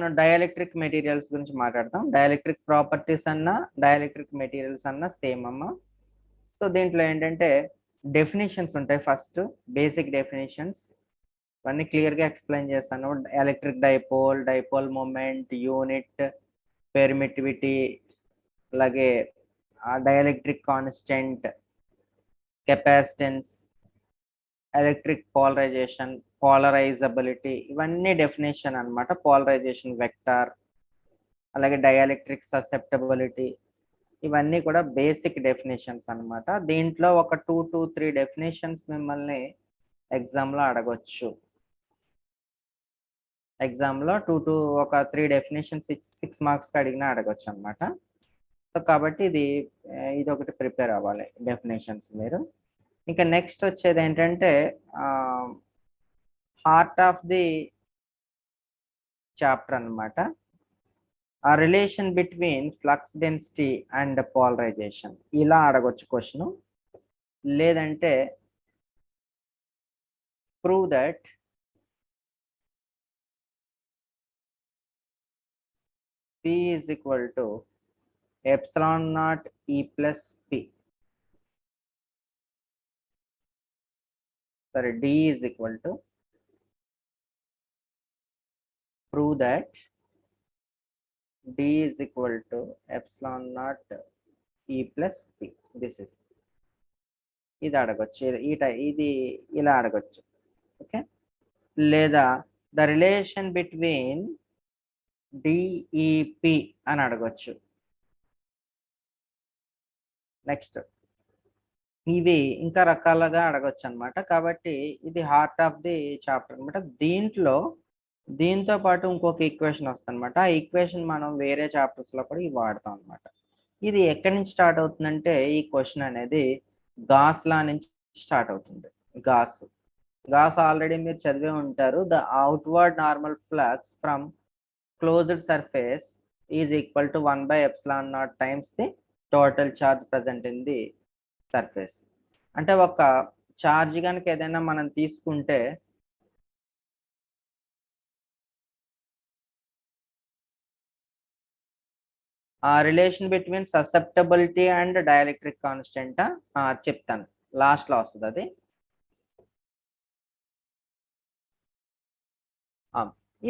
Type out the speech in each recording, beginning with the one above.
మనం dielectric materials గురించి మాట్లాడతాం. డైఎలక్ట్రిక్ ప్రాపర్టీస్ అన్నా డైఎలక్ట్రిక్ మెటీరియల్స్ అన్నా సేమ్ అమ్మ. సో దీంట్లో ఏంటంటే డెఫినేషన్స్ ఉంటాయి. ఫస్ట్ బేసిక్ డెఫినేషన్స్ ఇవన్నీ క్లియర్గా ఎక్స్ప్లెయిన్ చేస్తాను. Electric dipole, dipole moment, unit, permittivity, అలాగే dielectric constant, capacitance, electric polarization, polarizability, ఇవన్నీ డెఫినేషన్ అన్నమాట. పోలరైజేషన్ వెక్టార్, అలాగే డైఎలక్ట్రిక్ ససెప్టబిలిటీ, ఇవన్నీ కూడా బేసిక్ డెఫినేషన్స్ అన్నమాట. దీంట్లో ఒక 2 to 3 డెఫినేషన్స్ మిమ్మల్ని ఎగ్జామ్లో అడగొచ్చు. ఎగ్జామ్లో 2 to 3 డెఫినేషన్స్ 6 మార్క్స్కి అడిగినా అడగొచ్చు అనమాట. సో కాబట్టి ఇది ఒకటి ప్రిపేర్ అవ్వాలి డెఫినేషన్స్ మీరు. ఇంకా నెక్స్ట్ వచ్చేది ఏంటంటే హార్ట్ ఆఫ్ ది చాప్టర్ అన్నమాట. ఆ relation between flux density and polarisation ఇలా అడగొచ్చు క్వశ్చన్. లేదంటే prove that P is equal to epsilon naught E plus P. Sorry, D is equal to, prove that D is equal to epsilon naught E plus P. This is ఇది అడగొచ్చు. ఇది ఇలా అడగొచ్చు. Okay, లేదా the relation between DEP అని అడగొచ్చు. Next ఇవి ఇంకా రకాలుగా అడగొచ్చు అనమాట. కాబట్టి ఇది హార్ట్ ఆఫ్ ది చాప్టర్ అనమాట. దీంతో పాటు ఇంకొక ఈక్వేషన్ వస్తుంది అనమాట. ఆ ఈక్వేషన్ మనం వేరే చాప్టర్స్లో కూడా ఇవి వాడతాం అనమాట. ఇది ఎక్కడి నుంచి స్టార్ట్ అవుతుందంటే ఈ క్వశ్చన్ అనేది గాస్ లా నుంచి స్టార్ట్ అవుతుంది. గాస్ ఆల్రెడీ మీరు చదివే ఉంటారు. The outward normal flux from closed surface is equal to 1/ε0 times the total charge present in the surface. అంటే ఒక చార్జ్ కనుక ఏదైనా మనం తీసుకుంటే ఆ relation between susceptibility and dielectric constant చెప్తాను, లాస్ట్లో వస్తుంది అది.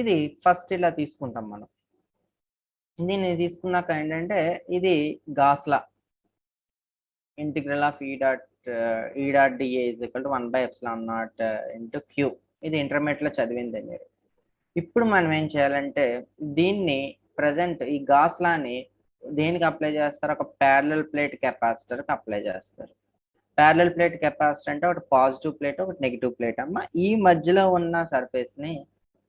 ఇది ఫస్ట్ ఇలా తీసుకుంటాం మనం. దీన్ని తీసుకున్నాక ఏంటంటే ఇది గాస్లా integral of E dot dA is equal to 1/ε0 into Q. ఇది ఇంటర్మీడియట్లో చదివిందే మీరు. ఇప్పుడు మనం ఏం చేయాలంటే దీన్ని ప్రజెంట్ ఈ గాస్లాని దేనికి అప్లై చేస్తారు? ఒక ప్యారలల్ ప్లేట్ కెపాసిటర్కి అప్లై చేస్తారు. ప్యారలల్ ప్లేట్ కెపాసిటర్ అంటే ఒకటి పాజిటివ్ ప్లేట్, ఒకటి నెగిటివ్ ప్లేట్ అమ్మ. ఈ మధ్యలో ఉన్న సర్ఫేస్ని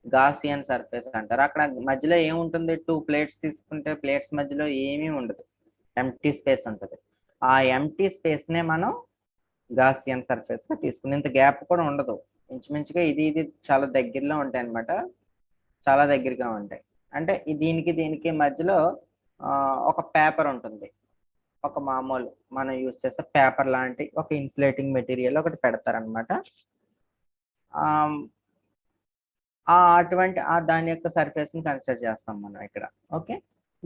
గాసియన్ సర్ఫేస్ అంటారు. అక్కడ మధ్యలో ఏముంటుంది? 2 ప్లేట్స్ తీసుకుంటే ప్లేట్స్ మధ్యలో ఏమీ ఉండదు, ఎంటీ స్పేస్ ఉంటుంది. ఆ ఎంటీ స్పేస్నే మనం గాసియన్ సర్ఫేస్గా తీసుకుని, ఇంత గ్యాప్ కూడా ఉండదు. ఇంచుమించుగా ఇది చాలా దగ్గరలో ఉంటాయి అన్నమాట, చాలా దగ్గరగా ఉంటాయి. అంటే దీనికి మధ్యలో ఒక పేపర్ ఉంటుంది, ఒక మామూలు మనం యూజ్ చేసే పేపర్ లాంటి ఒక ఇన్సులేటింగ్ మెటీరియల్ ఒకటి పెడతారనమాట. అటువంటి దాని యొక్క సర్ఫేస్ని కన్సిడర్ చేస్తాం మనం ఇక్కడ. ఓకే,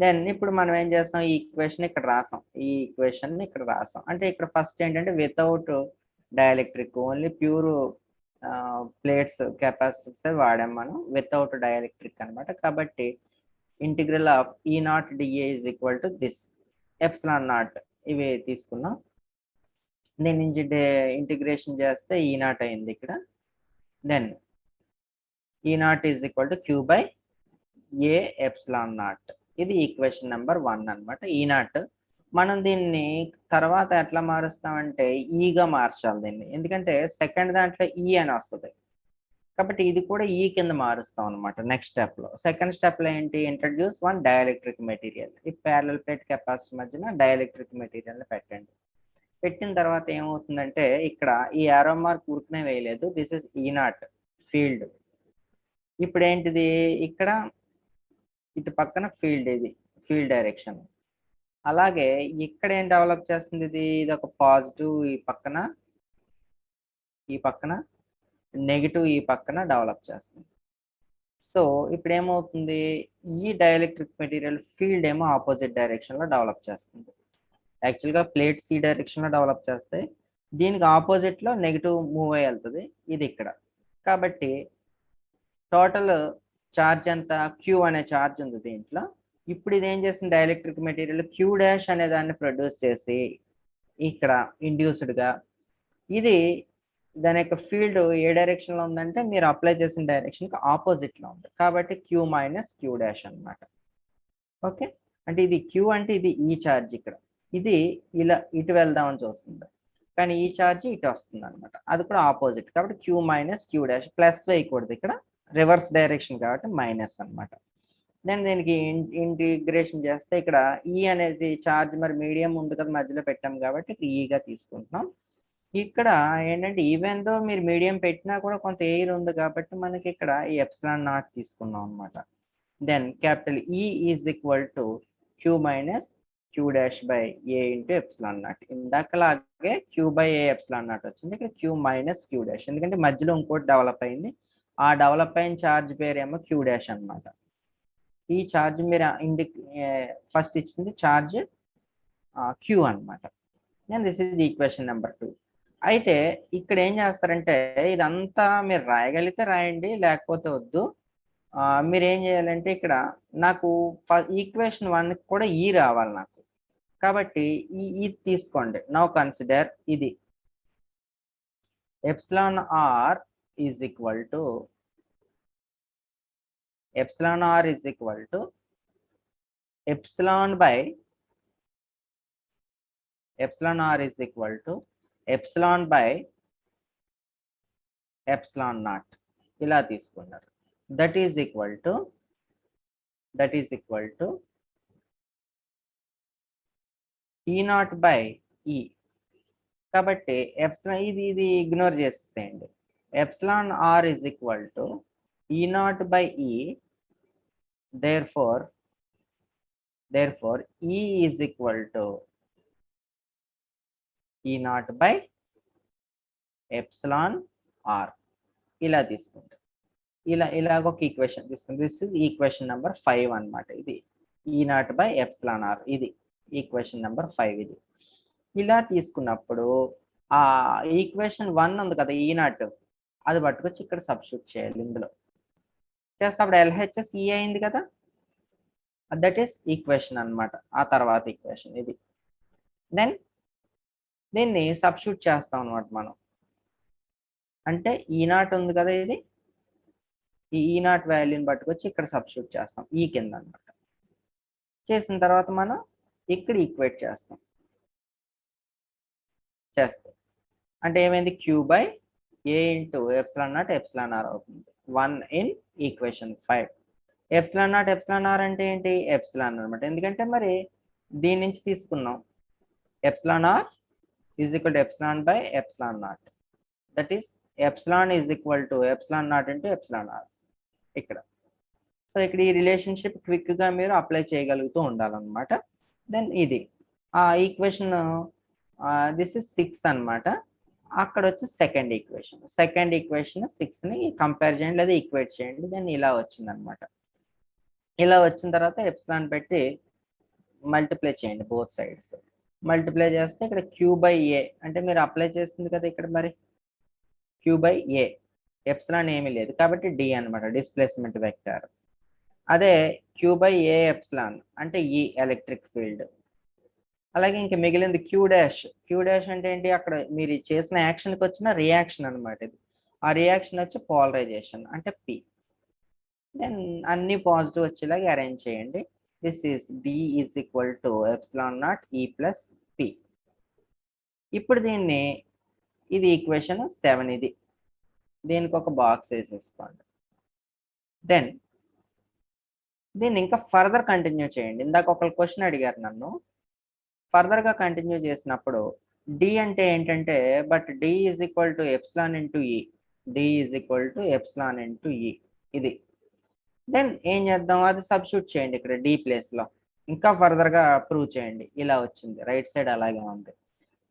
దెన్ ఇప్పుడు మనం ఏం చేస్తాం? ఈ ఈక్వేషన్ ఇక్కడ రాసాం, ఈ ఈక్వేషన్ని ఇక్కడ రాసాం. అంటే ఇక్కడ ఫస్ట్ ఏంటంటే without dielectric, only pure plates capacitors వాడాం మనం, వితౌట్ డైఎలక్ట్రిక్ అనమాట. కాబట్టి integral of E0 dA is equal to this ε0 ఇవి తీసుకున్నాం. దీని నుంచి ఇంటిగ్రేషన్ చేస్తే E0 అయింది ఇక్కడ. Then E0 is equal to Q/A/ε0. ఇది ఈక్వేషన్ నెంబర్ 1 అనమాట. E0 మనం దీన్ని తర్వాత ఎట్లా మారుస్తామంటే ఈగా మార్చాలి దీన్ని, ఎందుకంటే సెకండ్ దాంట్లో ఈ అని వస్తుంది కాబట్టి ఇది కూడా ఈ కింద మారుస్తాం అనమాట. నెక్స్ట్ స్టెప్లో, సెకండ్ స్టెప్లో ఏంటి? Introduce one dielectric material. ఈ ప్యారలల్ ప్లేట్ కెపాసిటర్ మధ్యన డైఎలక్ట్రిక్ మెటీరియల్ని పెట్టండి. పెట్టిన తర్వాత ఏమవుతుందంటే ఇక్కడ ఈ యారో మార్క్ ఊరికనే వేయలేదు, దిస్ ఇస్ E0 ఫీల్డ్. ఇప్పుడు ఏంటిది? ఇక్కడ ఇటు పక్కన ఫీల్డ్, ఇది ఫీల్డ్ డైరెక్షన్. అలాగే ఇక్కడ ఏం డెవలప్ చేస్తుంది? ఇది ఒక పాజిటివ్ ఈ పక్కన నెగిటివ్ ఈ పక్కన డెవలప్ చేస్తుంది. సో ఇప్పుడు ఏమవుతుంది, ఈ డైఎలక్ట్రిక్ మెటీరియల్ ఫీల్డ్ ఏమో ఆపోజిట్ డైరెక్షన్లో డెవలప్ చేస్తుంది. యాక్చువల్గా ప్లేట్స్ ఈ డైరెక్షన్లో డెవలప్ చేస్తాయి, దీనికి ఆపోజిట్లో నెగిటివ్ మూవ్ అయ్యి వెళ్తుంది ఇది ఇక్కడ. కాబట్టి టోటల్ ఛార్జ్ అంతా క్యూ అనే ఛార్జ్ ఉంది దీంట్లో. ఇప్పుడు ఇది ఏం చేస్తుంది, డైఎలక్ట్రిక్ మెటీరియల్ క్యూ డాష్ అనే దాన్ని ప్రొడ్యూస్ చేసి ఇక్కడ ఇండ్యూస్డ్గా ఇది దాని యొక్క ఫీల్డ్ ఏ డైరెక్షన్లో ఉందంటే మీరు అప్లై చేసిన డైరెక్షన్కి ఆపోజిట్లో ఉంది, కాబట్టి క్యూ మైనస్ క్యూ డాష్ అనమాట. ఓకే, అంటే ఇది క్యూ అంటే ఇది ఈ ఛార్జ్ ఇక్కడ, ఇది ఇలా ఇటు వెళ్దామని చూస్తుంది, కానీ ఈ ఛార్జ్ ఇటు వస్తుంది అనమాట, అది కూడా ఆపోజిట్, కాబట్టి Q minus Q dash. Plus వేయకూడదు ఇక్కడ, రివర్స్ డైరెక్షన్ కాబట్టి మైనస్ అనమాట. దెన్ దీనికి ఇంటిగ్రేషన్ చేస్తే ఇక్కడ ఈ అనేది ఛార్జ్ మరి మీడియం ఉంది కదా మధ్యలో పెట్టాం కాబట్టి ఈగా తీసుకుంటున్నాం. ఇక్కడ ఏంటంటే ఈవెన్ దో మీరు మీడియం పెట్టినా కూడా కొంత ఎయిర్ ఉంది కాబట్టి మనకి ఇక్కడ ఈ ఎప్సిలాన్ నాట్ తీసుకున్నాం అనమాట. Then capital E is equal to Q minus Q dash by A into epsilon naught. ఇందాకలాగే Q by A epsilon naught వచ్చింది, ఇక్కడ క్యూ మైనస్ క్యూ డాష్, ఎందుకంటే మధ్యలో ఇంకోటి డెవలప్ అయింది, ఆ డెవలప్ అయిన ఛార్జ్ పేరేమో క్యూ డాష్ అనమాట. ఈ ఛార్జ్ మీరు ఫస్ట్ ఇచ్చింది ఛార్జ్ క్యూ అనమాట. And this is equation number 2. అయితే ఇక్కడ ఏం చేస్తారంటే ఇదంతా మీరు రాయగలిగితే రాయండి, లేకపోతే వద్దు. మీరు ఏం చేయాలంటే ఇక్కడ నాకు ఈక్వేషన్ 1 కూడా ఈ రావాలి నాకు, కాబట్టి ఇది తీసుకోండి. నౌ కన్సిడర్ ఇది epsilon R is equal to epsilon r is equal to epsilon by epsilon r is equal to epsilon by epsilon naught ఇలా తీసుకున్నారు. that is equal to e naught by e. కాబట్టి epsilon ఇది ignore చేసేయండి. Epsilon r is equal to e naught by e, therefore e is equal to e naught by epsilon r. ఇలా తీసుకుంటాం, ఇలాగ ఒక equation తీసుకుంటాం. దిస్ ఇస్ ఈక్వేషన్ నెంబర్ 5 అన్నమాట. ఇది e naught by epsilon r, ఇది ఈక్వేషన్ నెంబర్ 5. ఇది ఇలా తీసుకున్నప్పుడు ఆ ఈక్వేషన్ 1 ఉంది కదా e naught, అది పట్టుకొచ్చి ఇక్కడ సబ్స్టిట్యూట్ చేయాలి. ఇందులో చేస్తే అప్పుడు LHS E అయింది కదా, దట్ ఈస్ ఈక్వేషన్ అనమాట. ఆ తర్వాత ఈక్వేషన్ ఇది. దెన్ దీన్ని సబ్స్టిట్యూట్ చేస్తాం అనమాట మనం. అంటే ఈ నాట్ ఉంది కదా, ఇది ఈ నాట్ వాల్యూని పట్టుకొచ్చి ఇక్కడ సబ్స్టిట్యూట్ చేస్తాం ఈ కింద అనమాట. చేసిన తర్వాత మనం ఇక్కడ ఈక్వేట్ చేస్తాం. అంటే ఏమైంది, Q by A into epsilon not epsilon R అవుతుంది. 1 in equation 5. Epsilon not epsilon R అంటే ఏంటి, ఎప్సిలాన్ అనమాట, ఎందుకంటే మరి దీని నుంచి తీసుకున్నాం. Epsilon R is equal to epsilon by epsilon not, that is epsilon is equal to epsilon not into epsilon R ఇక్కడ. సో ఇక్కడ ఈ రిలేషన్షిప్ క్విక్గా మీరు అప్లై చేయగలుగుతూ ఉండాలన్నమాట. దెన్ ఇది ఆ ఈక్వేషన్ దిస్ ఇస్ 6 అనమాట. అక్కడ వచ్చి సెకండ్ ఈక్వేషన్ 6ని కంపేర్ చేయండి లేదా ఈక్వేట్ చేయండి. దెన్ ఇలా వచ్చింది అనమాట. ఇలా వచ్చిన తర్వాత ఎప్సిలాన్ పెట్టి మల్టిప్లై చేయండి బోత్ సైడ్స్. మల్టిప్లై చేస్తే ఇక్కడ క్యూ బై ఏ అంటే మీరు అప్లై చేస్తుంది కదా ఇక్కడ, మరి క్యూ బై ఏ, ఎప్సిలాన్ ఏమీ లేదు కాబట్టి డి అనమాట, డిస్ప్లేస్మెంట్ వెక్టర్. అదే క్యూ బై ఏ ఎప్సిలాన్ అంటే ఈ ఎలక్ట్రిక్ ఫీల్డ్. అలాగే ఇంకా మిగిలింది క్యూ డాష్. క్యూ డాష్ అంటే ఏంటి, అక్కడ మీరు చేసిన యాక్షన్కి వచ్చిన రియాక్షన్ అనమాట ఇది. ఆ రియాక్షన్ వచ్చి పోలరైజేషన్ అంటే పి. దెన్ అన్ని పాజిటివ్ వచ్చేలాగా అరేంజ్ చేయండి. This is D is equal to epsilon not E plus P. ఇప్పుడు దీన్ని ఇది ఈక్వేషన్ 7 ఇది. దీనికి ఒక బాక్స్ వేసేసుకోండి. దెన్ దీన్ని ఇంకా ఫర్దర్ కంటిన్యూ చేయండి. ఇందాక ఒక క్వశ్చన్ అడిగారు నన్ను, ఫర్దర్గా కంటిన్యూ చేసినప్పుడు డి అంటే ఏంటంటే, but D is equal to epsilon into E, D is equal to epsilon into E ఇది. దెన్ ఏం చేద్దాం, అది సబ్స్టిట్యూట్ చేయండి ఇక్కడ డి ప్లేస్లో. ఇంకా ఫర్దర్గా ప్రూవ్ చేయండి. ఇలా వచ్చింది, రైట్ సైడ్ అలాగే ఉంది.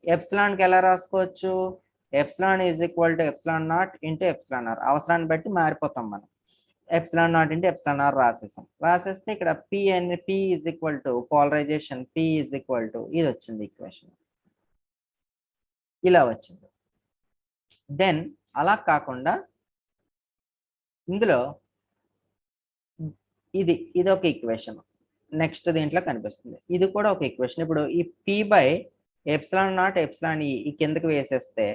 ఎప్సిలాన్కి ఎలా రాసుకోవచ్చు, epsilon is equal to epsilon not into epsilon R. అవసరాన్ని బట్టి మారిపోతాం మనం. Epsilon not into epsilon R రాసేసాం. రాసేస్తే ఇక్కడ P is equal to polarization P is equal to ఇది వచ్చింది ఈక్వేషన్, ఇలా వచ్చింది. దెన్ అలా కాకుండా ఇందులో ఇది ఒక ఈక్వేషన్ నెక్స్ట్ దీంట్లో కనిపిస్తుంది, ఇది కూడా ఒక ఈక్వేషన్. ఇప్పుడు ఈ P by epsilon not epsilon E కిందకి వేసేస్తే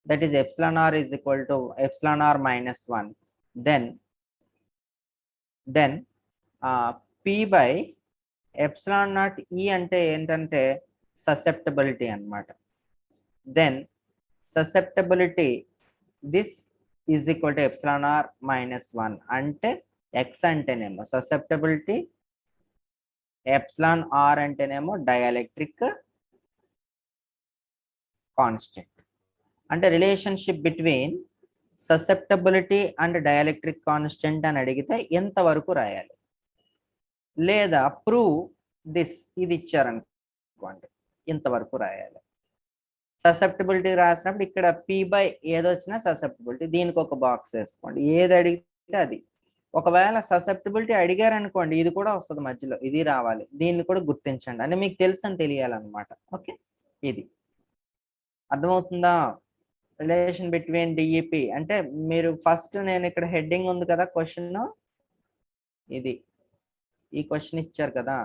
that is epsilon R is equal to epsilon R minus 1. Then P by epsilon not E అంటే ఏంటంటే ససెప్టబిలిటీ అన్నమాట. Then susceptibility this is equal to epsilon R minus 1 అంటే X అంటేనేమో susceptibility, epsilon R అంటేనేమో dielectric constant. అంటే relationship between susceptibility and dielectric constant అని అడిగితే ఎంతవరకు రాయాలి, లేదా ప్రూవ్ దిస్ ఇది ఇచ్చారనుకోండి ఇంతవరకు రాయాలి. ససెప్టబిలిటీ రాసినప్పుడు ఇక్కడ పి బై ఏదొచ్చినా ససెప్టబిలిటీ, దీనికి ఒక బాక్స్ వేసుకోండి, ఏది అడిగితే అది. ఒకవేళ ససెప్టబిలిటీ అడిగారు అనుకోండి ఇది కూడా వస్తుంది మధ్యలో, ఇది రావాలి, దీన్ని కూడా గుర్తించండి అంటే మీకు తెలుసని తెలియాలన్నమాట. ఓకే, ఇది అర్థమవుతుందా? రిలేషన్ బిట్వీన్ డిఈపి అంటే మీరు ఫస్ట్ నేను ఇక్కడ హెడ్డింగ్ ఉంది కదా క్వశ్చన్, ఇది ఈ క్వశ్చన్ ఇచ్చారు కదా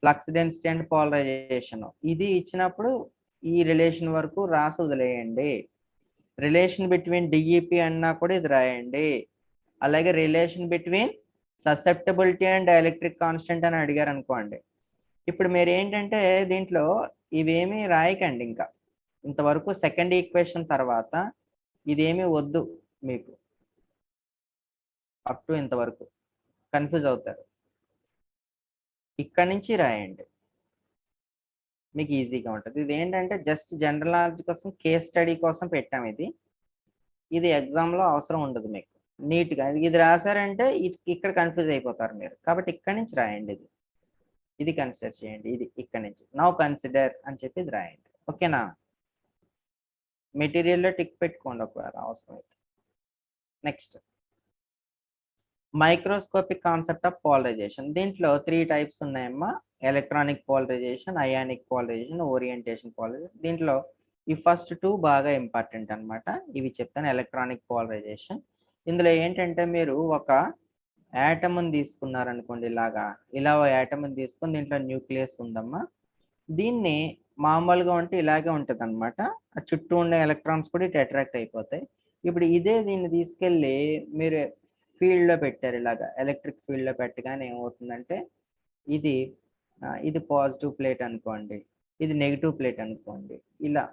ఫ్లక్స్ డెన్సిటీ అండ్ పోలరైజేషన్, ఇది ఇచ్చినప్పుడు ఈ రిలేషన్ వరకు రాసి వదిలేయండి. రిలేషన్ బిట్వీన్ డిఈపి అన్నా కూడా ఇది రాయండి. అలాగే relation between susceptibility and dielectric constant అని అడిగారు అనుకోండి, ఇప్పుడు మీరు ఏంటంటే దీంట్లో ఇవేమీ రాయకండి, ఇంకా ఇంతవరకు సెకండ్ ఈక్వేషన్ తర్వాత ఇదేమీ వద్దు మీకు, అప్ టు ఇంతవరకు కన్ఫ్యూజ్ అవుతారు. ఇక్కడ నుంచి రాయండి, మీకు ఈజీగా ఉంటుంది. ఇది ఏంటంటే జస్ట్ జనరల్ నాలెడ్జ్ కోసం, కేస్ స్టడీ కోసం పెట్టాం. ఇది ఎగ్జామ్లో అవసరం ఉండదు మీకు. నీట్గా ఇది రాశారంటే ఇక్కడ కన్ఫ్యూజ్ అయిపోతారు మీరు, కాబట్టి ఇక్కడ నుంచి రాయండి. ఇది కన్సిడర్ చేయండి, ఇది ఇక్కడ నుంచి నౌ కన్సిడర్ అని చెప్పి ఇది రాయండి. ఓకేనా? మెటీరియల్లో టిక్ పెట్టుకోండి ఒకవేళ అవసరం అయితే. Next microscopic concept of polarization. దీంట్లో 3 టైప్స్ ఉన్నాయమ్మా, electronic polarization, ionic polarization, orientation polarization. దీంట్లో ఈ ఫస్ట్ 2 బాగా ఇంపార్టెంట్ అనమాట, ఇవి చెప్తాను. ఎలక్ట్రానిక్ పోలరైజేషన్, ఇందులో ఏంటంటే మీరు ఒక యాటమ్ని తీసుకున్నారనుకోండి, ఇలా యాటమ్ని తీసుకుని దీంట్లో న్యూక్లియస్ ఉందమ్మా, దీన్ని మామూలుగా ఉంటే ఇలాగే ఉంటుంది అనమాట, ఆ చుట్టూ ఉండే ఎలక్ట్రాన్స్ కూడా ఇటు అట్రాక్ట్ అయిపోతాయి. ఇప్పుడు దీన్ని తీసుకెళ్ళి మీరు ఫీల్డ్లో పెట్టారు, ఇలాగా ఎలక్ట్రిక్ ఫీల్డ్లో పెట్టగానే ఏమవుతుందంటే ఇది పాజిటివ్ ప్లేట్ అనుకోండి, ఇది నెగిటివ్ ప్లేట్ అనుకోండి, ఇలా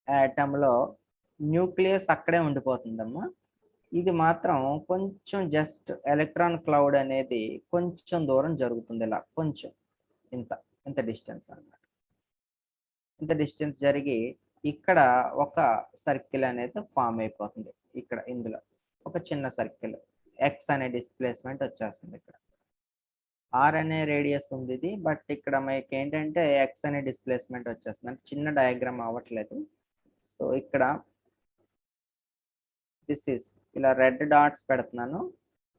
యాటంలో న్యూక్లియస్ అక్కడే ఉండిపోతుందమ్మా. ఇది మాత్రం కొంచెం జస్ట్ ఎలక్ట్రాన్ క్లౌడ్ అనేది కొంచెం దూరం జరుగుతుంది, ఇలా కొంచెం ఇంత డిస్టెన్స్ అన్నమాట. ఇంత డిస్టెన్స్ జరిగి ఇక్కడ ఒక సర్కిల్ అనేది ఫామ్ అయిపోతుంది. ఇక్కడ ఇందులో ఒక చిన్న సర్కిల్ ఎక్స్ అనే డిస్ప్లేస్మెంట్ వచ్చేస్తుంది. ఇక్కడ ఆర్ అనే రేడియస్ ఉంది ఇది, బట్ ఇక్కడ మీకు ఏంటంటే ఎక్స్ అనే డిస్ప్లేస్మెంట్ వచ్చేస్తుంది, అంటే చిన్న డయాగ్రామ్ అవ్వట్లేదు. సో ఇక్కడ దిస్ ఈస్ ఇలా రెడ్ డాట్స్ పెడుతున్నాను,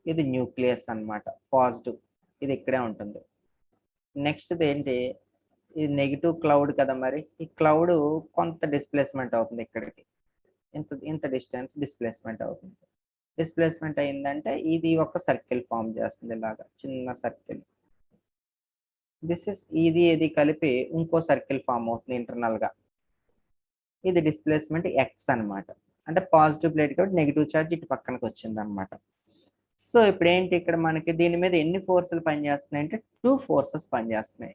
ఇది న్యూక్లియస్ అన్నమాట, పాజిటివ్, ఇది ఇక్కడే ఉంటుంది. నెక్స్ట్ ఏంటి, ఇది నెగిటివ్ క్లౌడ్ కదా, మరి ఈ క్లౌడ్ కొంత డిస్ప్లేస్మెంట్ అవుతుంది, ఇక్కడికి ఇంత డిస్టెన్స్ డిస్ప్లేస్మెంట్ అవుతుంది. డిస్ప్లేస్మెంట్ అయిందంటే ఇది ఒక సర్కిల్ ఫామ్ చేస్తుంది, ఇలాగా చిన్న సర్కిల్. దిస్ ఇస్ ఇది కలిపి ఇంకో సర్కిల్ ఫామ్ అవుతుంది ఇంటర్నల్ గా, ఇది డిస్ప్లేస్మెంట్ ఎక్స్ అన్నమాట, అంటే పాజిటివ్ ప్లేట్ కాబట్టి నెగిటివ్ ఛార్జ్ ఇటు పక్కనకి వచ్చింది అనమాట. సో ఇప్పుడు ఏంటి, ఇక్కడ మనకి దీని మీద ఎన్ని ఫోర్సులు పనిచేస్తున్నాయి అంటే 2 ఫోర్సెస్ పనిచేస్తున్నాయి.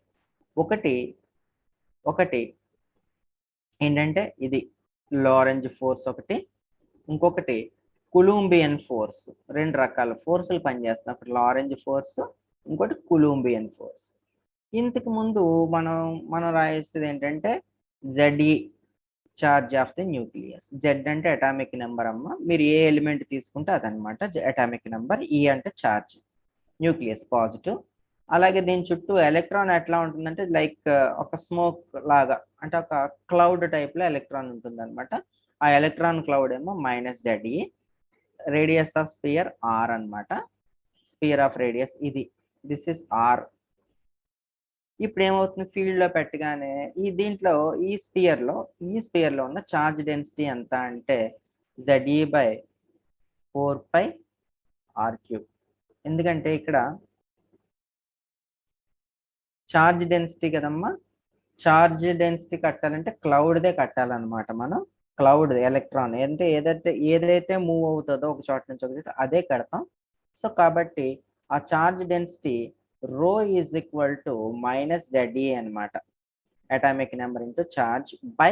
ఒకటి ఏంటంటే ఇది లారెంజ్ ఫోర్స్ ఒకటి, ఇంకొకటి కులూంబియన్ ఫోర్స్. 2 రకాల ఫోర్సులు పనిచేస్తున్నాయి, ఒకటి లారెంజ్ ఫోర్స్, ఇంకోటి కులూంబియన్ ఫోర్స్. ఇంతకు ముందు మనం రాయేసేది ఏంటంటే ZE charge of the nucleus. Z అంటే అటామిక్ నెంబర్ అమ్మ, మీరు ఏ ఎలిమెంట్ తీసుకుంటే అదనమాట అటామిక్ నెంబర్. ఈ అంటే చార్జ్, న్యూక్లియస్ పాజిటివ్. అలాగే దీని చుట్టూ ఎలక్ట్రాన్ ఎట్లా ఉంటుందంటే లైక్ ఒక స్మోక్ లాగా, అంటే ఒక క్లౌడ్ టైప్లో ఎలక్ట్రాన్ ఉంటుంది అనమాట. ఆ ఎలక్ట్రాన్ క్లౌడ్ ఏమో -ZE. Radius of sphere R అన్నమాట. స్పియర్ ఆఫ్ రేడియస్ ఇది, దిస్ ఇస్ ఆర్. ఇప్పుడు ఏమవుతుంది, ఫీల్డ్ లో పెట్టగానే దీంట్లో ఈ స్పియర్ లో ఉన్న చార్జ్ డెన్సిటీ ఎంత అంటే ZE బై 4πr³. ఎందుకంటే ఇక్కడ చార్జ్ డెన్సిటీ కదమ్మా, చార్జ్ డెన్సిటీ కట్టాలంటే క్లౌడ్దే కట్టాలన్నమాట. మనం క్లౌడ్ ఎలక్ట్రాన్ అంటే ఏదైతే మూవ్ అవుతుందో ఒక చోట నుంచి ఒక చోట అదే కడతాం. సో కాబట్టి ఆ charge density rho is equal to -ZE అనమాట. Atomic number into charge by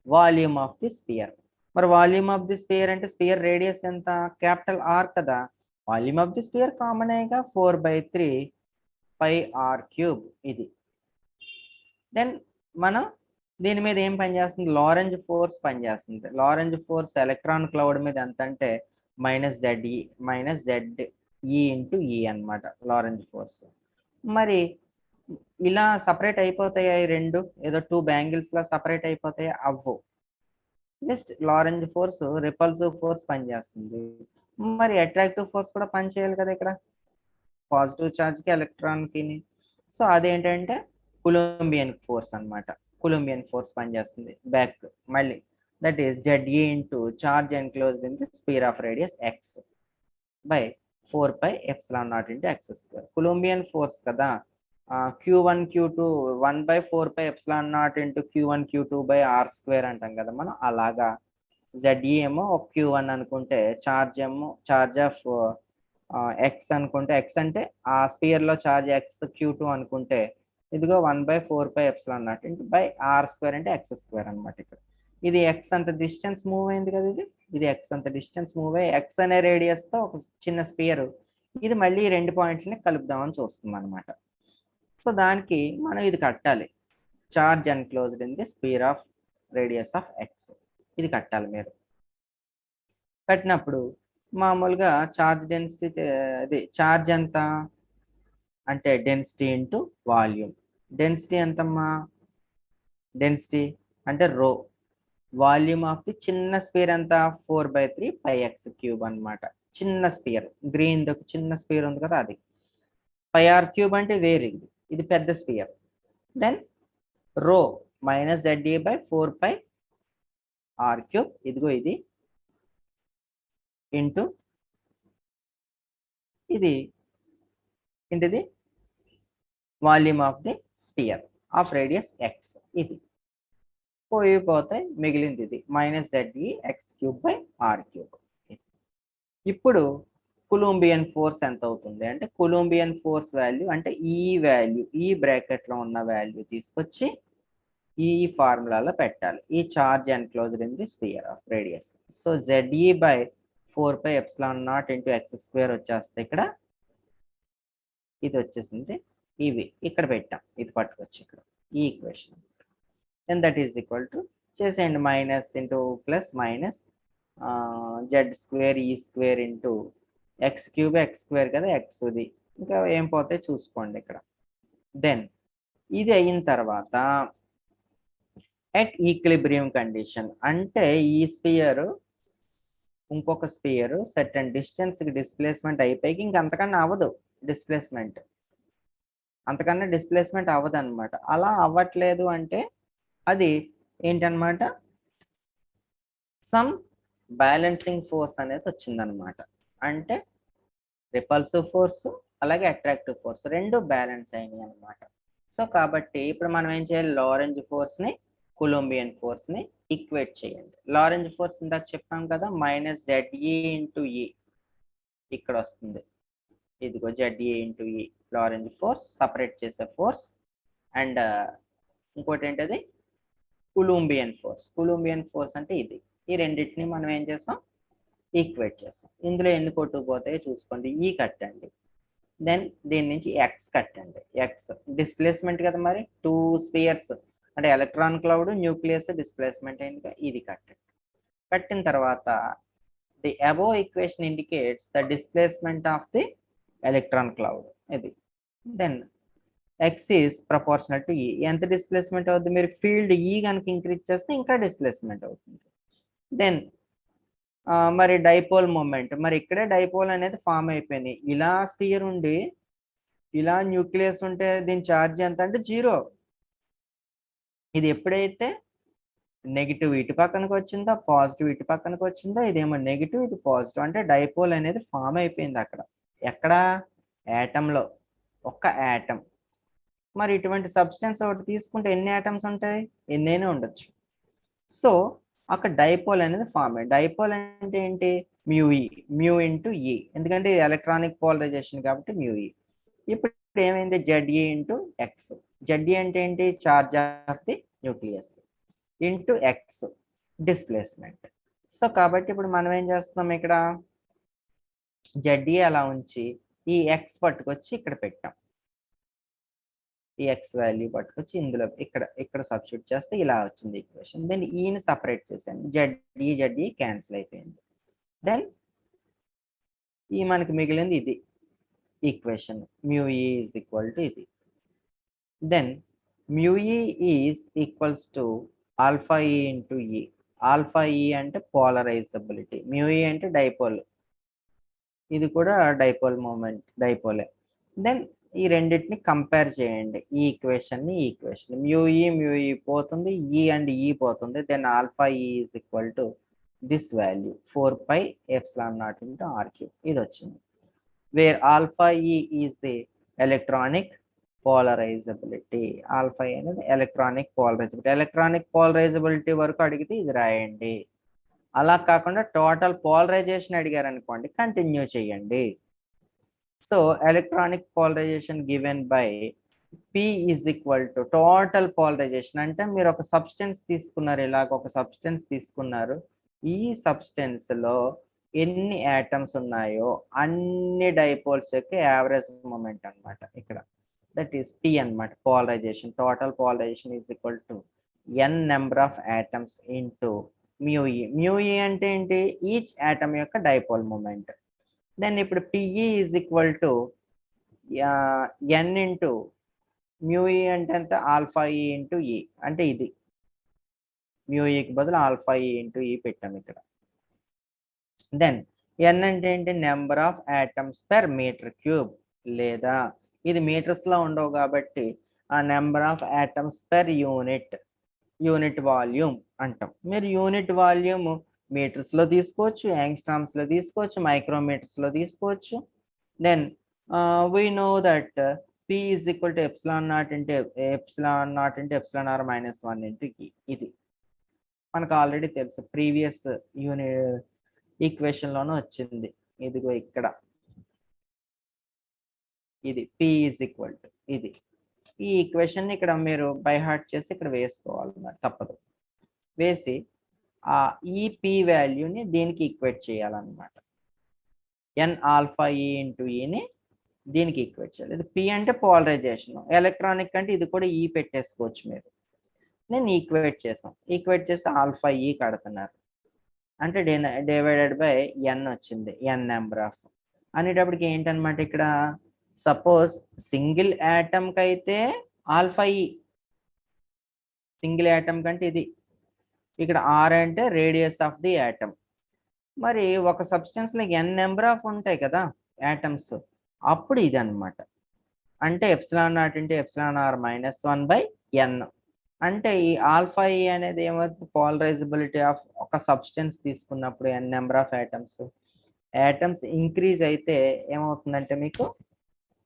volume of the sphere. మరి వాల్యూమ్ ఆఫ్ ది స్పియర్ అంటే స్పియర్ రేడియస్ ఎంత, క్యాపిటల్ ఆర్ కదా. Volume of the sphere common అయ్యగా 4/3πr³ ఇది. Then మనం దీని మీద ఏం పనిచేస్తుంది, లారెంజ్ ఫోర్స్ పనిచేస్తుంది. లారెంజ్ ఫోర్స్ ఎలక్ట్రాన్ క్లౌడ్ మీద ఎంత అంటే -ZE ఇంటూ E అనమాట లారెంజ్ ఫోర్స్. మరి ఇలా సపరేట్ అయిపోతాయా ఈ రెండు, ఏదో 2 బ్యాంగిల్స్ లా సపరేట్ అయిపోతాయా, అవ్వు. Just Lorentz force repulsive force పనిచేస్తుంది. మరి అట్రాక్టివ్ ఫోర్స్ కూడా పనిచేయాలి కదా ఇక్కడ, పాజిటివ్ ఛార్జ్ కి ఎలక్ట్రాన్ కి. సో అదేంటంటే కొలంబియన్ ఫోర్స్ అన్నమాట. కొలంబియన్ ఫోర్స్ పనిచేస్తుంది బ్యాక్ మళ్ళీ. That is ZE into charge enclosed in the sphere of radius x by 4πε0 into x². Coulombian force కదా, Q1 Q2 1/4πε0 into Q1 Q2 by r² అంటాం కదా మనం. అలాగా ZE ఏమో Q1 అనుకుంటే, చార్జ్ ఆఫ్ x అనుకుంటే, x అంటే ఆ స్పియర్ లో చార్జ్ x Q2 అనుకుంటే, ఇదిగో 1/4πε0 ఇంటూ బై r² అంటే x² అనమాట. ఇక్కడ ఇది x అంత డిస్టెన్స్ మూవ్ అయింది కదా, ఇది x అంత డిస్టెన్స్ మూవ్ అయ్యి x అనే రేడియస్ తో ఒక చిన్న స్పియర్, ఇది మళ్ళీ 2 పాయింట్లని కలుపుదామని చూస్తుంది అనమాట. సో దానికి మనం ఇది కట్టాలి, charge enclosed in the sphere of radius of x. ఇది కట్టాలి మీరు. కట్టినప్పుడు మామూలుగా చార్జ్ డెన్సిటీ, అది చార్జ్ ఎంత అంటే డెన్సిటీ ఇంటూ వాల్యూమ్. డెన్సిటీ ఎంతమ్మా, డెన్సిటీ అంటే రో. వాల్యూమ్ ఆఫ్ ది చిన్న స్పియర్ ఎంత, 4/3πx³ అనమాట. చిన్న స్పియర్, గ్రీన్ చిన్న స్పియర్ ఉంది కదా అది. πr³ అంటే వేరే, ఇది పెద్ద స్పియర్. దెన్ రో -ZE బై 4πr³, ఇదిగో ఇది ఇంటూ ఇది ఏంటిది, volume of the sphere of radius x. ఇది పోతాయి, మిగిలింది ఇది -ZE x³/r³. ఇప్పుడు కొలంబియన్ ఫోర్స్ ఎంత అవుతుంది అంటే, కొలంబియన్ ఫోర్స్ వాల్యూ అంటే ఈ వాల్యూ, ఈ బ్రాకెట్ లో ఉన్న వాల్యూ తీసుకొచ్చి ఈ ఫార్ములాలో పెట్టాలి. ఈ charge enclosed in the sphere of radius. So ZE by 4πε0 into x² వచ్చేస్తే ఇక్కడ ఇది వచ్చేసింది. ఇవి ఇక్కడ పెట్టాం, ఇది పట్టుకొచ్చి ఇక్కడ ఈ equation. Then that is equal to చేసేయండి, minus into plus minus Z²E² into x³ x² కదా, xది ఇంకా ఏం పోతే చూసుకోండి ఇక్కడ. దెన్ ఇది అయిన తర్వాత ఎట్ ఈక్విలిబ్రియం కండిషన్ అంటే ఈ స్పియర్ ఇంకొక స్పియర్ సర్టెన్ డిస్టెన్స్ కి డిస్ప్లేస్మెంట్ అయిపోయి ఇంకంతకన్నా అవ్వదు డిస్ప్లేస్మెంట్, అంతకన్నా డిస్ప్లేస్మెంట్ అవ్వదు అనమాట. అలా అవ్వట్లేదు అంటే అది ఏంటనమాట, సమ్ బ్యాలెన్సింగ్ ఫోర్స్ అనేది వచ్చిందనమాట. అంటే రిపల్సివ్ ఫోర్స్ అలాగే అట్రాక్టివ్ ఫోర్స్ రెండు బ్యాలెన్స్ అయినాయి అనమాట. సో కాబట్టి ఇప్పుడు మనం ఏం చేయాలి, లారెంజ్ ఫోర్స్ ని కొలంబియన్ ఫోర్స్ ని ఈక్వేట్ చేయండి. లారెంజ్ ఫోర్స్ ఇందాక చెప్పాం కదా, -ZE ఇంటూ E ఇక్కడ వస్తుంది. ఇదిగో ZE into E Lorenz force, separate చేసే ఫోర్స్. అండ్ ఇంకోటి ఏంటది, కొలంబియన్ ఫోర్స్. కొలంబియన్ ఫోర్స్ అంటే ఇది. ఈ రెండింటిని మనం ఏం చేస్తాం, ఈక్వేట్ చేస్తాం. ఇందులో ఎన్ని కొట్టుకుపోతాయో చూసుకోండి. ఈ కట్టండి, దెన్ దీని నుంచి ఎక్స్ కట్టండి. ఎక్స్ డిస్ప్లేస్మెంట్ కదా, మరి 2 స్పియర్స్ అంటే ఎలక్ట్రాన్ క్లౌడ్, న్యూక్లియస్ డిస్ప్లేస్మెంట్ అయింది. ఇది కట్టండి. కట్టిన తర్వాత the above equation indicates the displacement of the electron cloud. ఇది then X is proportional to E. ఎంత డిస్ప్లేస్మెంట్ అవుతుంది, మీరు ఫీల్డ్ ఈ కనుక ఇంక్రీజ్ చేస్తే ఇంకా డిస్ప్లేస్మెంట్ అవుతుంది. దెన్ మరి డైపోల్ మూమెంట్, మరి ఇక్కడే డైపోల్ అనేది ఫామ్ అయిపోయింది. ఇలా స్పియర్ ఉండి ఇలా న్యూక్లియస్ ఉంటే దీని ఛార్జ్ ఎంత అంటే 0. ఇది ఎప్పుడైతే నెగిటివ్ ఇటు పక్కనకి వచ్చిందో, పాజిటివ్ ఇటు పక్కనకి వచ్చిందో, ఇదేమో నెగిటివ్ ఇది పాజిటివ్, అంటే డైపోల్ అనేది ఫామ్ అయిపోయింది అక్కడ. ఎక్కడ? యాటంలో, ఒక్క యాటమ్. మరి ఇటువంటి సబ్స్టెన్స్ ఒకటి తీసుకుంటే ఎన్ని యాటమ్స్ ఉంటాయి? ఎన్నైనా ఉండొచ్చు. సో అక్కడ డైపోల్ అనేది ఫామ్ అయ్యింది. డైపోల్ అంటే ఏంటి? మ్యూఈ, మ్యూ ఇంటూ ఈ, ఎందుకంటే ఇది ఎలక్ట్రానిక్ పోలరైజేషన్ కాబట్టి మ్యూఈ. ఇప్పుడు ఏమైంది? ZE into X. జెడ్ఈ అంటే ఏంటి? Charge of the nucleus into X, displacement. So కాబట్టి ఇప్పుడు మనం ఏం చేస్తున్నాం, ఇక్కడ జెడ్ఈ అలా ఉంచి ఈ ఎక్స్ పట్టుకొచ్చి ఇక్కడ పెట్టాం. ఈ ఎక్స్ వాల్యూ పట్టుకొచ్చి ఇందులో ఇక్కడ సబ్స్టిట్యూట్ చేస్తే ఇలా వచ్చింది ఈక్వేషన్. దెన్ ఈని సపరేట్ చేశాను, జెడ్ఈ క్యాన్సిల్ అయిపోయింది. దెన్ ఈ మనకి మిగిలింది ఇది equation, mu E is equal to ఇది. Then mu E is equals to alpha E into E. Alpha E అంటే పోలరైజబిలిటీ, మ్యూఈ అంటే డైపోల్, ఇది కూడా డైపోల్ మూమెంట్, డైపోలే. దెన్ ఈ రెండింటిని కంపేర్ చేయండి, ఈ ఈక్వేషన్ మ్యూఈ పోతుంది, ఈ అండ్ ఈ పోతుంది. Then alpha E is equal to this value 4πε0 into r³ ఇది వచ్చింది. Where alpha E is the electronic polarizability. Alpha అనేది ఎలక్ట్రానిక్ పోలరైజబిలిటీ వరకు అడిగితే ఇది రాయండి. అలా కాకుండా టోటల్ పోలరైజేషన్ అడిగారు అనుకోండి, కంటిన్యూ చేయండి. So electronic polarization given by P is equal to total polarization. అంటే మీరు ఒక సబ్స్టెన్స్ తీసుకున్నారు, ఇలాగ ఒక సబ్స్టెన్స్ తీసుకున్నారు, ఈ సబ్స్టెన్స్ లో ఎన్ని యాటమ్స్ ఉన్నాయో అన్ని డైపోల్స్ యొక్క యావరేజ్ మూమెంట్ అన్నమాట ఇక్కడ. దట్ ఈస్ P అన్నమాట, polarization. Total polarization is equal to n number of atoms into mu E. Mu E అంటే ఏంటి? ఈచ్ యాటమ్ యొక్క డైపోల్ మూమెంట్. దెన్ ఇప్పుడు P E is equal to n into mu E అంటే ఎంత? ఆల్ఫా ఈ ఇంటూ ఈ, అంటే ఇది మ్యూఈకి బదులు ఆల్ఫా ఈ ఇంటూ ఈ పెట్టాం ఇక్కడ. దెన్ n అంటే ఏంటి? Number of atoms per metre cube, లేదా ఇది మీటర్స్ లో ఉండవు కాబట్టి ఆ number of atoms per unit volume అంటాం. మీరు యూనిట్ వాల్యూమ్ మీటర్స్ లో తీసుకోవచ్చు, యాంగ్స్ట్రామ్స్ లో తీసుకోవచ్చు, మైక్రోమీటర్స్ లో తీసుకోవచ్చు. Then we know that P is equal to ε0 into ε0 -1 into E. ఇది మనకు ఆల్రెడీ తెలుసు, ప్రీవియస్ ఈక్వేషన్ లోనే వచ్చింది. ఇదిగో ఇక్కడ ఇది P ఈజ్ ఈక్వల్ టు ఇది. ఈ ఈక్వేషన్ ఇక్కడ మీరు బై హార్ట్ చేసి ఇక్కడ వేసుకోవాలన్నమాట, తప్పదు. వేసి ఈ P వాల్యూని దీనికి ఈక్వేట్ చేయాలన్నమాట. n ఆల్ఫా ఈ ఇంటూ ఈని దీనికి ఈక్వేట్ చేయాలి. ఇది P అంటే పోలరైజేషన్, ఎలక్ట్రానిక్ అంటే ఇది కూడా ఈ పెట్టేసుకోవచ్చు మీరు. నేను ఈక్వేట్ చేసి ఆల్ఫా ఈ కడుతున్నారు, అంటే డివైడెడ్ బై n వచ్చింది, n నెంబర్ ఆఫ్ అనేటప్పటికి ఏంటన్నమాట, ఇక్కడ సపోజ్ సింగిల్ యాటమ్ కి అయితే ఆల్ఫా ఈ, సింగిల్ యాటమ్ కంటే ఇది. ఇక్కడ r అంటే రేడియస్ ఆఫ్ ది యాటమ్. మరి ఒక సబ్స్టెన్స్ లో n నెంబర్ ఆఫ్ ఉంటాయి కదా యాటమ్స్, అప్పుడు ఇది అన్నమాట. అంటే ε0 ఇంటూ ε0 -1/n. అంటే ఈ ఆల్ఫా ఈ అనేది ఏమవుతుంది? పోలరైజబిలిటీ ఆఫ్ ఒక సబ్స్టెన్స్ తీసుకున్నప్పుడు n number of atoms increase అయితే ఏమవుతుందంటే మీకు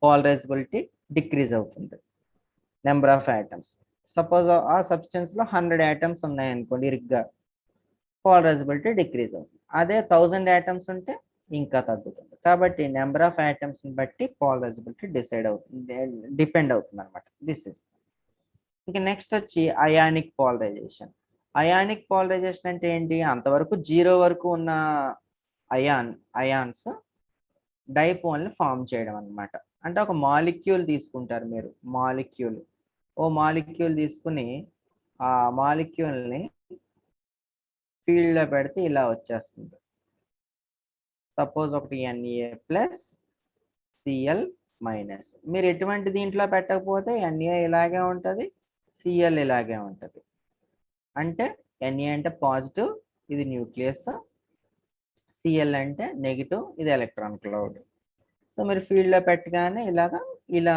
పోలరైజబిలిటీ డిక్రీజ్ అవుతుంది, నెంబర్ ఆఫ్ యాటమ్స్. సపోజ్ ఆ సబ్స్టెన్స్ లో 100 యాటమ్స్ ఉన్నాయి అనుకోండి, ఇరుగ్గా పోలరైజబిలిటీ డిక్రీజ్ అవుతుంది. అదే 1000 యాటమ్స్ ఉంటే ఇంకా తగ్గుతుంది. కాబట్టి నెంబర్ ఆఫ్ యాటమ్స్ ని బట్టి పోలరైజబిలిటీ డిపెండ్ అవుతుంది అనమాట. This is. ఇంకా నెక్స్ట్ వచ్చి అయానిక్ పోలరైజేషన్. అయానిక్ పోలరైజేషన్ అంటే ఏంటి? అంతవరకు 0 వరకు ఉన్న అయాన్స్ డైపోల్ ని ఫామ్ చేయడం అన్నమాట. అంటే ఒక మాలిక్యూల్ తీసుకుంటారు మీరు, ఓ మాలిక్యూల్ తీసుకుని ఆ మాలిక్యూల్ ని ఫీల్డ్ లో పెడితే ఇలా వచ్చేస్తుంది. సపోజ్ ఒకటి Na+Cl-. మీరు ఎటువంటి దీంట్లో పెట్టకపోతే Na ఇలాగే ఉంటుంది, Cl ఇలాగే ఉంటుంది. అంటే Na అంటే పాజిటివ్, ఇది న్యూక్లియస్, సిఎల్ అంటే నెగిటివ్, ఇది ఎలక్ట్రాన్ క్లౌడ్. సో మీరు ఫీల్డ్లో పెట్టగానే ఇలా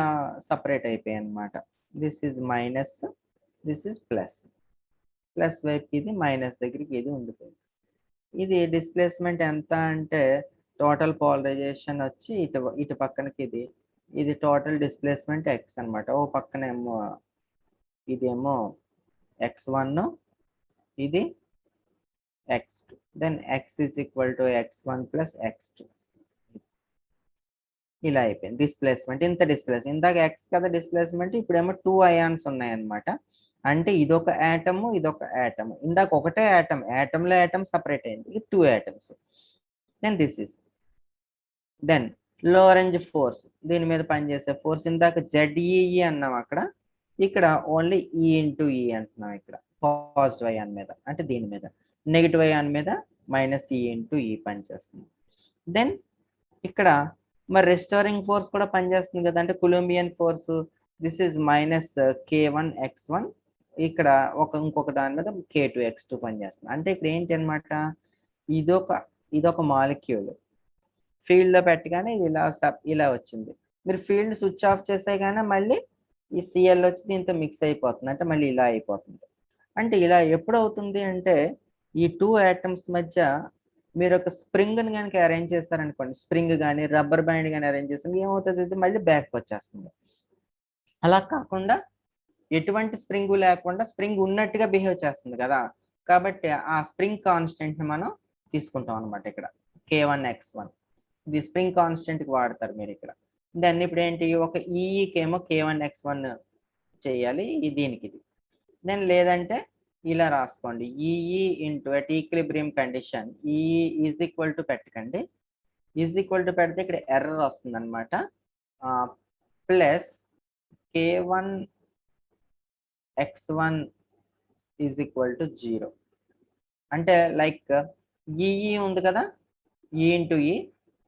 సపరేట్ అయిపోయాయి అనమాట. This is minus, this is plus. Plus వైపుకి ఇది, మైనస్ దగ్గరికి ఇది ఉండిపోయింది. ఇది డిస్ప్లేస్మెంట్ ఎంత అంటే టోటల్ పోలరైజేషన్ వచ్చి ఇటు పక్కనకి ఇది టోటల్ డిస్ప్లేస్మెంట్ ఎక్స్ అనమాట. ఓ పక్కనేమో ఇదేమో x1, ఇది x2, then x is equal to x1 plus x2. ఇలా అయిపోయింది డిస్ప్లేస్మెంట్. ఇంత డిస్ప్లేస్మెంట్, ఇందాక ఎక్స్ కదా డిస్ప్లేస్మెంట్, ఇప్పుడేమో 2 అయాన్స్ ఉన్నాయన్నమాట. అంటే ఇదొక యాటము, ఇదొక యాటము. ఇందాక ఒకటే యాటంలో యాటమ్ సపరేట్ అయింది, ఇది 2 atoms. Then this is, then Lorentz force, దీని మీద పనిచేసే ఫోర్స్ ఇందాక ZEE అన్నాం అక్కడ, ఇక్కడ ఓన్లీ E ఇంటూ E అంటున్నాం. ఇక్కడ పాజిటివ్ అయాన్ మీద అంటే దీని మీద, నెగిటివ్ అయాన్ మీద మైనస్ E ఇంటూ E పనిచేస్తుంది. దెన్ ఇక్కడ మరి రెస్టోరింగ్ ఫోర్స్ కూడా పనిచేస్తుంది కదా, అంటే Colombian force. This is minus K1 X1, ఇక్కడ ఇంకొక దాని మీద K2 X2 పనిచేస్తుంది. అంటే ఇక్కడ ఏంటి అనమాట, ఇదొక మాలిక్యూల్ ఫీల్డ్లో పెట్టగానే ఇది ఇలా వచ్చింది. మీరు ఫీల్డ్ స్విచ్ ఆఫ్ చేసే కానీ మళ్ళీ ఈ సిఎల్ వచ్చి దీంతో మిక్స్ అయిపోతుంది, అంటే మళ్ళీ ఇలా అయిపోతుంది. అంటే ఇలా ఎప్పుడు అవుతుంది అంటే ఈ 2 ఆటమ్స్ మధ్య మీరు ఒక స్ప్రింగ్ని కనుక అరేంజ్ చేస్తారనుకోండి, స్ప్రింగ్ కానీ రబ్బర్ బ్యాండ్ కానీ అరేంజ్ చేస్తే ఏమవుతుంది, మళ్ళీ బ్యాక్ వచ్చేస్తుంది. అలా కాకుండా ఎటువంటి స్ప్రింగ్ లేకుండా స్ప్రింగ్ ఉన్నట్టుగా బిహేవ్ చేస్తుంది కదా, కాబట్టి ఆ స్ప్రింగ్ కాన్స్టెంట్ని మనం తీసుకుంటాం అనమాట. ఇక్కడ K1 X1 ఇది స్ప్రింగ్ కాన్స్టెంట్కి వాడతారు మీరు ఇక్కడ. దాన్ని ఇప్పుడు ఏంటి, ఒక ఈఈకేమో K1 X1 చేయాలి దీనికి ఇది. దెన్ లేదంటే ఇలా రాసుకోండి, EE into at equilibrium condition EE is equal to పెట్టకండి, ఈజ్ ఈక్వల్ టు పెడితే ఇక్కడ ఎర్రర్ వస్తుంది అనమాట. Plus K1 X1 is equal to 0. అంటే లైక్ ఈఈ ఉంది కదా, ఈ ఇంటూ ఈ,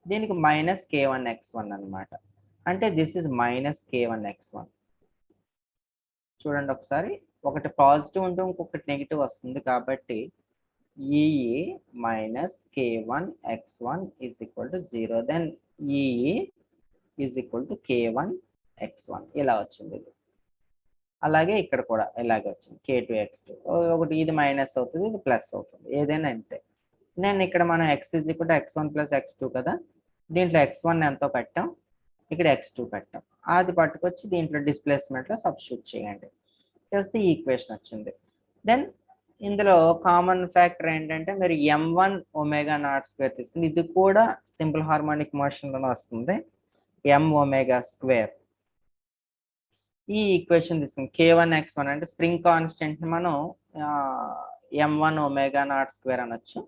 దీనికి మైనస్ K1 X1 అనమాట. అంటే this is minus K1 X1. చూడండి ఒకసారి, ఒకటి పాజిటివ్ ఉంటే ఇంకొకటి నెగిటివ్ వస్తుంది, కాబట్టి EE minus K1 X1 is equal to 0. Then EE is equal to K1 X1 ఇలా వచ్చింది. అలాగే ఇక్కడ కూడా ఇలాగే వచ్చింది K2 X2. ఒకటి ఇది మైనస్ అవుతుంది, ఇది ప్లస్ అవుతుంది, ఏదైనా అంతే. నేను ఇక్కడ మనం x is equal to X1 plus X2 కదా, దీంట్లో X1 ఎంతో పెట్టాం, ఇక్కడ X2 పెట్టాం, అది పట్టుకొచ్చి దీంట్లో డిస్ప్లేస్మెంట్లో సబ్స్టిట్యూట్ చేయండి, చేస్తే ఈ ఈక్వేషన్ వచ్చింది. దెన్ ఇందులో కామన్ ఫ్యాక్టర్ ఏంటంటే మీరు m1 ఒమేగా నాట్ స్క్వేర్ తీసుకుంది, ఇది కూడా సింపుల్ హార్మోనిక్ మోషన్లోనే వస్తుంది, m ఒమేగా స్క్వేర్. ఈ ఈక్వేషన్ తీసుకుంది K1 X1 అంటే స్ప్రింగ్ కాన్స్టెంట్ని మనం m1 ఒమేగా నాట్ స్క్వేర్ అనొచ్చు,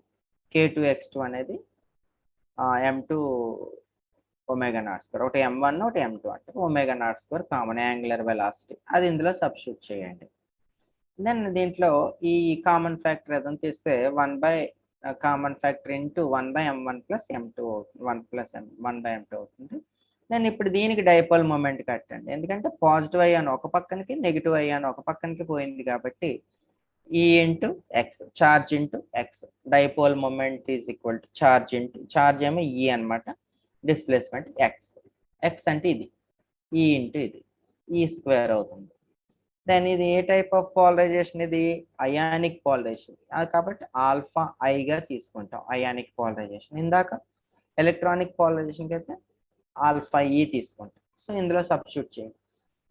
K2 X2 అనేది m2 ఒమేగా నాట్ స్క్వేర్. ఒకటి m1 ఒకటి m2 అంటే omega naught square common angular velocity, అది ఇందులో సబ్స్టిట్యూట్ చేయండి. దెన్ దీంట్లో ఈ కామన్ ఫ్యాక్టర్ ఏదైనా తీస్తే common factor into 1/m1 plus m2 1/m2 అవుతుంది. దెన్ ఇప్పుడు దీనికి డైపోల్ మూమెంట్ కట్టండి, ఎందుకంటే పాజిటివ్ అయ్యాను ఒక పక్కనకి, నెగిటివ్ అయ్యాను ఒక పక్కనకి పోయింది, కాబట్టి E into X, charge into X, dipole moment is equal to charge ఏమో E అనమాట, డిస్ప్లేస్మెంట్ ఎక్స్ అంటే ఇది E ఇంటూ ఇది, ఈ స్క్వేర్ అవుతుంది. దెన్ ఇది ఏ టైప్ ఆఫ్ పోలరైజేషన్, ఇది అయానిక్ పోలరైజేషన్, కాబట్టి ఆల్ఫా ఐగా తీసుకుంటాం అయానిక్ పోలరైజేషన్. ఇందాక ఎలక్ట్రానిక్ పోలరైజేషన్కి అయితే ఆల్ఫా ఈ తీసుకుంటాం. సో ఇందులో సబ్స్టిట్యూట్ చేయండి,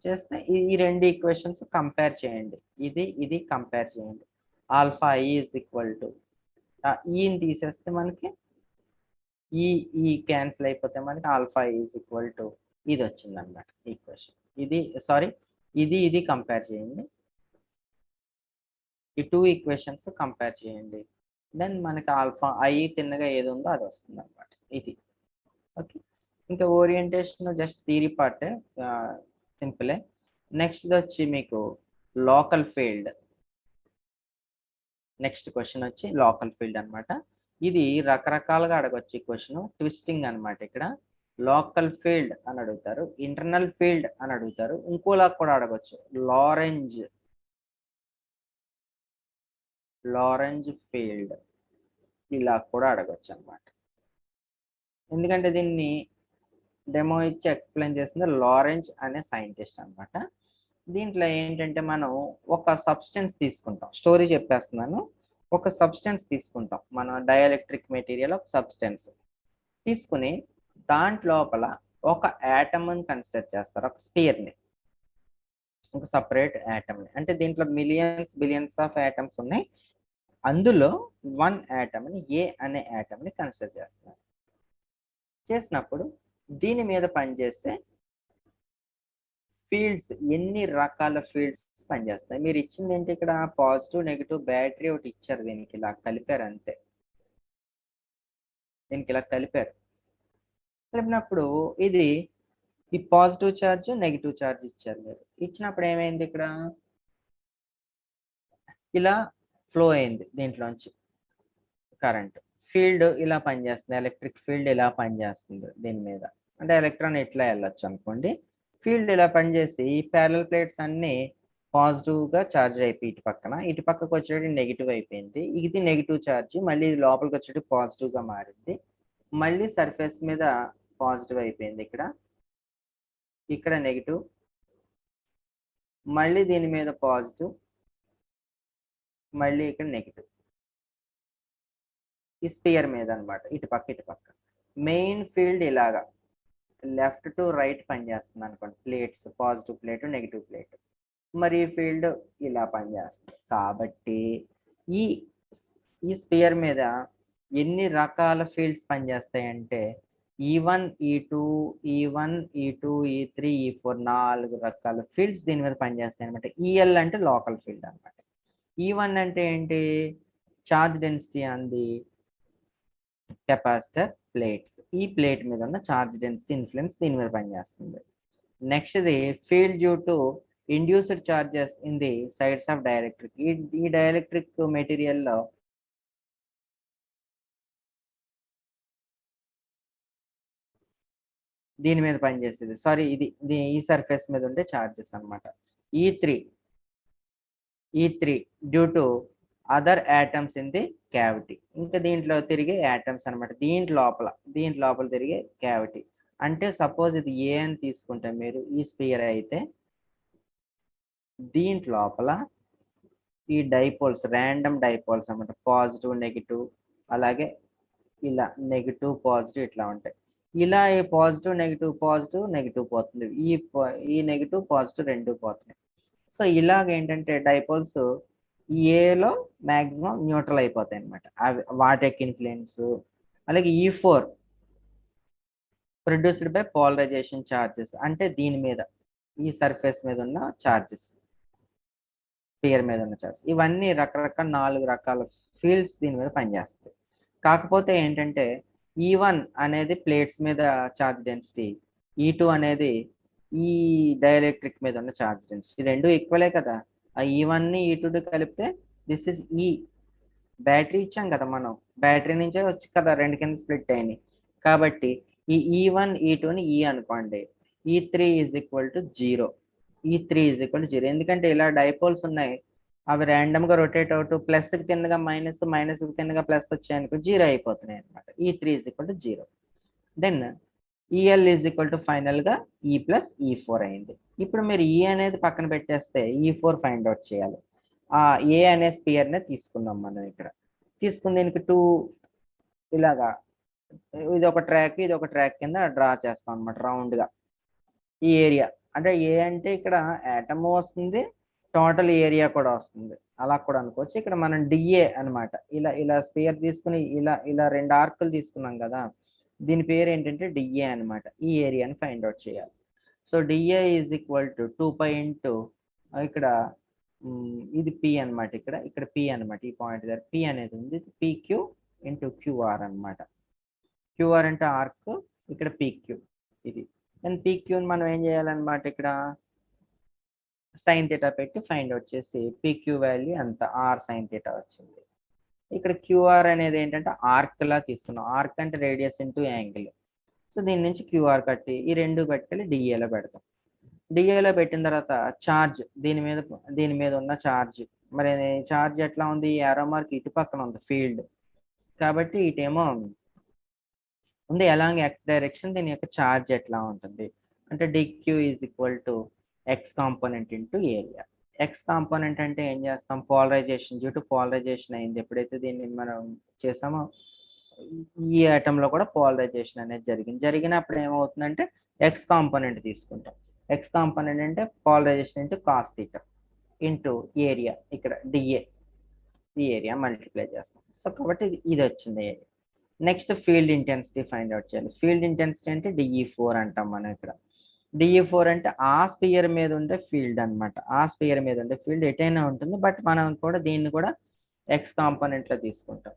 చేస్తే ఈ రెండు ఈక్వేషన్స్ కంపేర్ చేయండి, ఇది కంపేర్ చేయండి. Alpha I is equal to ఈని తీసేస్తే మనకి ఈ క్యాన్సిల్ అయిపోతే మనకి alpha I is equal to ఇది వచ్చింది అనమాట ఈక్వేషన్. ఇది కంపేర్ చేయండి, ఈ 2 ఈక్వేషన్స్ కంపేర్ చేయండి, దెన్ మనకి ఆల్ఫా ఐ తిన్నగా ఏది ఉందో అది వస్తుంది అనమాట ఇది. ఓకే, ఇంకా ఓరియంటేషన్ జస్ట్ థియరీ పార్టే, సింపులే. నెక్స్ట్ వచ్చి మీకు లోకల్ ఫీల్డ్. నెక్స్ట్ క్వశ్చన్ వచ్చి లోకల్ ఫీల్డ్ అనమాట. ఇది రకరకాలుగా అడగొచ్చు ఈ క్వశ్చన్, ట్విస్టింగ్ అనమాట. ఇక్కడ లోకల్ ఫీల్డ్ అని అడుగుతారు, ఇంటర్నల్ ఫీల్డ్ అని అడుగుతారు, ఇంకోలా కూడా అడగొచ్చు, లారెంజ్ ఫీల్డ్ ఇలా కూడా అడగొచ్చు అనమాట. ఎందుకంటే దీన్ని డెమో ఇచ్చి ఎక్స్ప్లెయిన్ చేసింది లారెంజ్ అనే సైంటిస్ట్ అన్నమాట. దీంట్లో ఏంటంటే మనం ఒక సబ్స్టెన్స్ తీసుకుంటాం. స్టోరీ చెప్పేస్తున్నాను. ఒక సబ్స్టెన్స్ తీసుకుంటాం. మనం డైఎలక్ట్రిక్ మెటీరియల్ ఒక సబ్స్టెన్స్ తీసుకుని దాంట్లోపల ఒక యాటమ్‌ని కన్సిడర్ చేస్తారు. ఒక స్పియర్‌ని. ఒక సెపరేట్ యాటమ్‌ని. అంటే దీంట్లో మిలియన్స్, బిలియన్స్ ఆఫ్ యాటమ్స్ ఉన్నాయి. అందులో 1 యాటమ్‌ని ఏ అనే యాటమ్‌ని కన్సిడర్ చేస్తున్నారు. చేసినప్పుడు దీని మీద పనిచేసే ఫీల్డ్స్ ఎన్ని రకాల ఫీల్డ్స్ పనిచేస్తాయి. మీరు ఇచ్చింది ఏంటి ఇక్కడ పాజిటివ్, నెగెటివ్ బ్యాటరీ ఒకటి ఇచ్చారు. దీనికి ఇలా కలిపారు అంతే. దీనికి ఇలా కలిపారు. కలిపినప్పుడు ఇది ఈ పాజిటివ్ చార్జ్, నెగెటివ్ చార్జ్ ఇచ్చారు మీరు. ఇచ్చినప్పుడు ఏమైంది ఇక్కడ? ఇలా ఫ్లో అయింది దీంట్లోంచి కరెంట్. ఫీల్డ్ ఇలా పనిచేస్తుంది. ఎలక్ట్రిక్ ఫీల్డ్ ఇలా పనిచేస్తుంది దీని మీద. అంటే ఎలక్ట్రాన్ ఇట్లా వెళ్ళొచ్చు అనుకోండి. ఫీల్డ్ ఇలా పనిచేసి ఈ ప్యారలల్ ప్లేట్స్ అన్నీ పాజిటివ్‌గా చార్జ్ అయిపోయి ఇటు పక్కన. ఇటు పక్కకు వచ్చేటప్పటికి నెగెటివ్ అయిపోయింది. ఇది నెగెటివ్ చార్జ్. మళ్ళీ ఇది లోపలికి వచ్చేటప్పటికి పాజిటివ్‌గా మారింది. మళ్ళీ సర్ఫేస్ మీద పాజిటివ్ అయిపోయింది ఇక్కడ. ఇక్కడ నెగెటివ్. మళ్ళీ దీని మీద పాజిటివ్. మళ్ళీ ఇక్కడ నెగెటివ్. ఈ స్పియర్ మీద అన్నమాట. ఇటు పక్క. మెయిన్ ఫీల్డ్ ఇలాగా లెఫ్ట్ టు రైట్ పనిచేస్తుంది అనుకోండి. Plates positive plate, negative plate. మరి ఈ ఫీల్డ్ ఇలా పనిచేస్తుంది. కాబట్టి ఈ ఈ స్పియర్ మీద ఎన్ని రకాల fields పనిచేస్తాయంటే E1, E2, E1, E2, E3, E4 4 రకాల ఫీల్డ్స్ దీని మీద పనిచేస్తాయి అనమాట. EL అంటే లోకల్ ఫీల్డ్ అనమాట. E1 అంటే ఏంటి? Charge density on the capacitor plates. ఈ ప్లేట్ మీద ఉన్న చార్జ్ డెన్సిటీ ఇన్ఫ్లుయెన్స్ దీని మీద పనిచేస్తుంది. Next the field due to induced charges in the sides of dielectric. ఈ డైఎలక్ట్రిక్ మెటీరియల్లో దీని మీద పనిచేసేది. సారీ ఈ సర్ఫేస్ మీద ఉండే చార్జెస్ అన్నమాట. E3 due to other atoms in the cavity. ఇంకా దీంట్లో తిరిగే యాటమ్స్ అన్నమాట. దీంట్ లోపల తిరిగే క్యావిటీ. అంటే సపోజ్ ఇది ఏ అని తీసుకుంటే మీరు ఈ స్పియర్ అయితే దీంట్ లోపల ఈ డైపోల్స్ ర్యాండమ్ డైపోల్స్ అన్నమాట. పాజిటివ్, నెగెటివ్ అలాగే ఇలా నెగెటివ్, పాజిటివ్ ఇట్లా ఉంటాయి. ఇలా ఈ పాజిటివ్, నెగెటివ్ పోతుంది. ఈ నెగెటివ్, పాజిటివ్ రెండు పోతున్నాయి. సో ఇలాగ ఏంటంటే డైపోల్స్ ఏలో మాక్సిమం న్యూట్రల్ అయిపోతాయి అనమాట. అవి వాటెక్ ఇన్ఫ్లుయెన్స్. అలాగే E4 produced by polarisation charges. అంటే దీని మీద ఈ సర్ఫేస్ మీద ఉన్న చార్జెస్, స్పియర్ మీద ఉన్న చార్జ్. ఇవన్నీ రకరకాల 4 రకాల ఫీల్డ్స్ దీని మీద పనిచేస్తాయి. కాకపోతే ఏంటంటే E1 అనేది ప్లేట్స్ మీద చార్జ్ డెన్సిటీ, E2 అనేది ఈ డైఎలక్ట్రిక్ మీద ఉన్న చార్జ్ డెన్సిటీ. రెండు ఈక్వలే కదా. ఆ E1ని E2 కలిపితే దిస్ ఇస్ E. బ్యాటరీ ఇచ్చాం కదా మనం. బ్యాటరీ నుంచే వచ్చి కదా రెండు కింద స్ప్లిట్ అయినాయి. కాబట్టి ఈ E1, E2ని E అనుకోండి. E3 is equal to 0. E3 is equal to 0. ఎందుకంటే ఇలా డైపోల్స్ ఉన్నాయి. అవి ర్యాండమ్గా రొటేట్ అవుతూ ప్లస్కి కిందగా మైనస్, మైనస్కి కిందగా ప్లస్ వచ్చాయనుకో 0 అయిపోతున్నాయి అనమాట. E3 is equal to 0. Then EL is equal to ఫైనల్గా E ప్లస్ E4 అయింది. ఇప్పుడు మీరు E అనేది పక్కన పెట్టేస్తే E4 ఫైండ్ అవుట్ చేయాలి. ఆ ఏ అనే స్పియర్నే తీసుకుందాం మనం ఇక్కడ. తీసుకుని దీనికి 2 ఇలాగా ఇది ఒక ట్రాక్ కింద డ్రా చేస్తాం అనమాట రౌండ్గా. ఈ ఏరియా అంటే ఏ అంటే ఇక్కడ యాటమ్ వస్తుంది, టోటల్ ఏరియా కూడా వస్తుంది. అలా కూడా అనుకోవచ్చు. ఇక్కడ మనం డిఏ అనమాట. ఇలా స్పియర్ తీసుకుని ఇలా 2 ఆర్కులు తీసుకున్నాం కదా. దీని పేరు ఏంటంటే డిఏ అనమాట. ఈ ఏరియాని ఫైండ్ అవుట్ చేయాలి. So DA is equal to 2π into ఇక్కడ ఇది పి అనమాట. ఇక్కడ పి అనమాట. ఈ పాయింట్ దగ్గర పి అనేది ఉంది. పిక్యూ ఇంటూ క్యూఆర్ అనమాట. క్యూఆర్ అంటే ఆర్క్, ఇక్కడ పిక్యూ ఇది. అండ్ పిక్యూని మనం ఏం చేయాలన్నమాట, ఇక్కడ సైన్ థీటా పెట్టి ఫైండ్ అవుట్ చేసి పిక్యూ వాల్యూ అంత ఆర్ సైన్ థీటా వచ్చింది. ఇక్కడ క్యూఆర్ అనేది ఏంటంటే ఆర్క్ లా తీసుకున్నాం. ఆర్క్ అంటే రేడియస్ ఇంటూ యాంగిల్. సో దీని నుంచి క్యూఆర్ కట్టి ఈ రెండు పట్టుకెళ్ళి డిఏలో పెడతాం. డిఏలో పెట్టిన తర్వాత చార్జ్ దీని మీద ఉన్న చార్జ్, మరి చార్జ్ ఎట్లా ఉంది? యారో మార్క్ ఇటు పక్కన ఉంది ఫీల్డ్. కాబట్టి ఇటేమో ఉంది అలాంగ్ ఎక్స్ డైరెక్షన్ దీని యొక్క ఛార్జ్ ఎట్లా ఉంటుంది అంటే DQ is equal to X component into area. X component అంటే ఏం చేస్తాం, పోలరైజేషన్ డ్యూ టు పోలరైజేషన్ అయింది. ఎప్పుడైతే దీన్ని మనం చేసామో ఈ ఐటమ్ లో కూడా పోలరైజేషన్ అనేది జరిగినప్పుడు ఏమవుతుందంటే ఎక్స్ కాంపోనెంట్ తీసుకుంటాం. ఎక్స్ కాంపోనెంట్ అంటే polarization into cos theta into area, ఇక్కడ డిఏ, ఈ ఏరియా మల్టిప్లై చేస్తాం. సో కాబట్టి ఇది వచ్చింది area. Next field intensity find out చేయాలి. ఫీల్డ్ ఇంటెన్సిటీ అంటే డిఈ4 అంటాం మనం. ఇక్కడ డిఈ4 అంటే ఆ స్పియర్ మీద ఉండే ఫీల్డ్ అనమాట. ఆ స్పియర్ మీద ఉండే ఫీల్డ్ ఎటైనా ఉంటుంది, బట్ మనం కూడా దీన్ని కూడా ఎక్స్ కాంపోనెంట్ లో తీసుకుంటాం.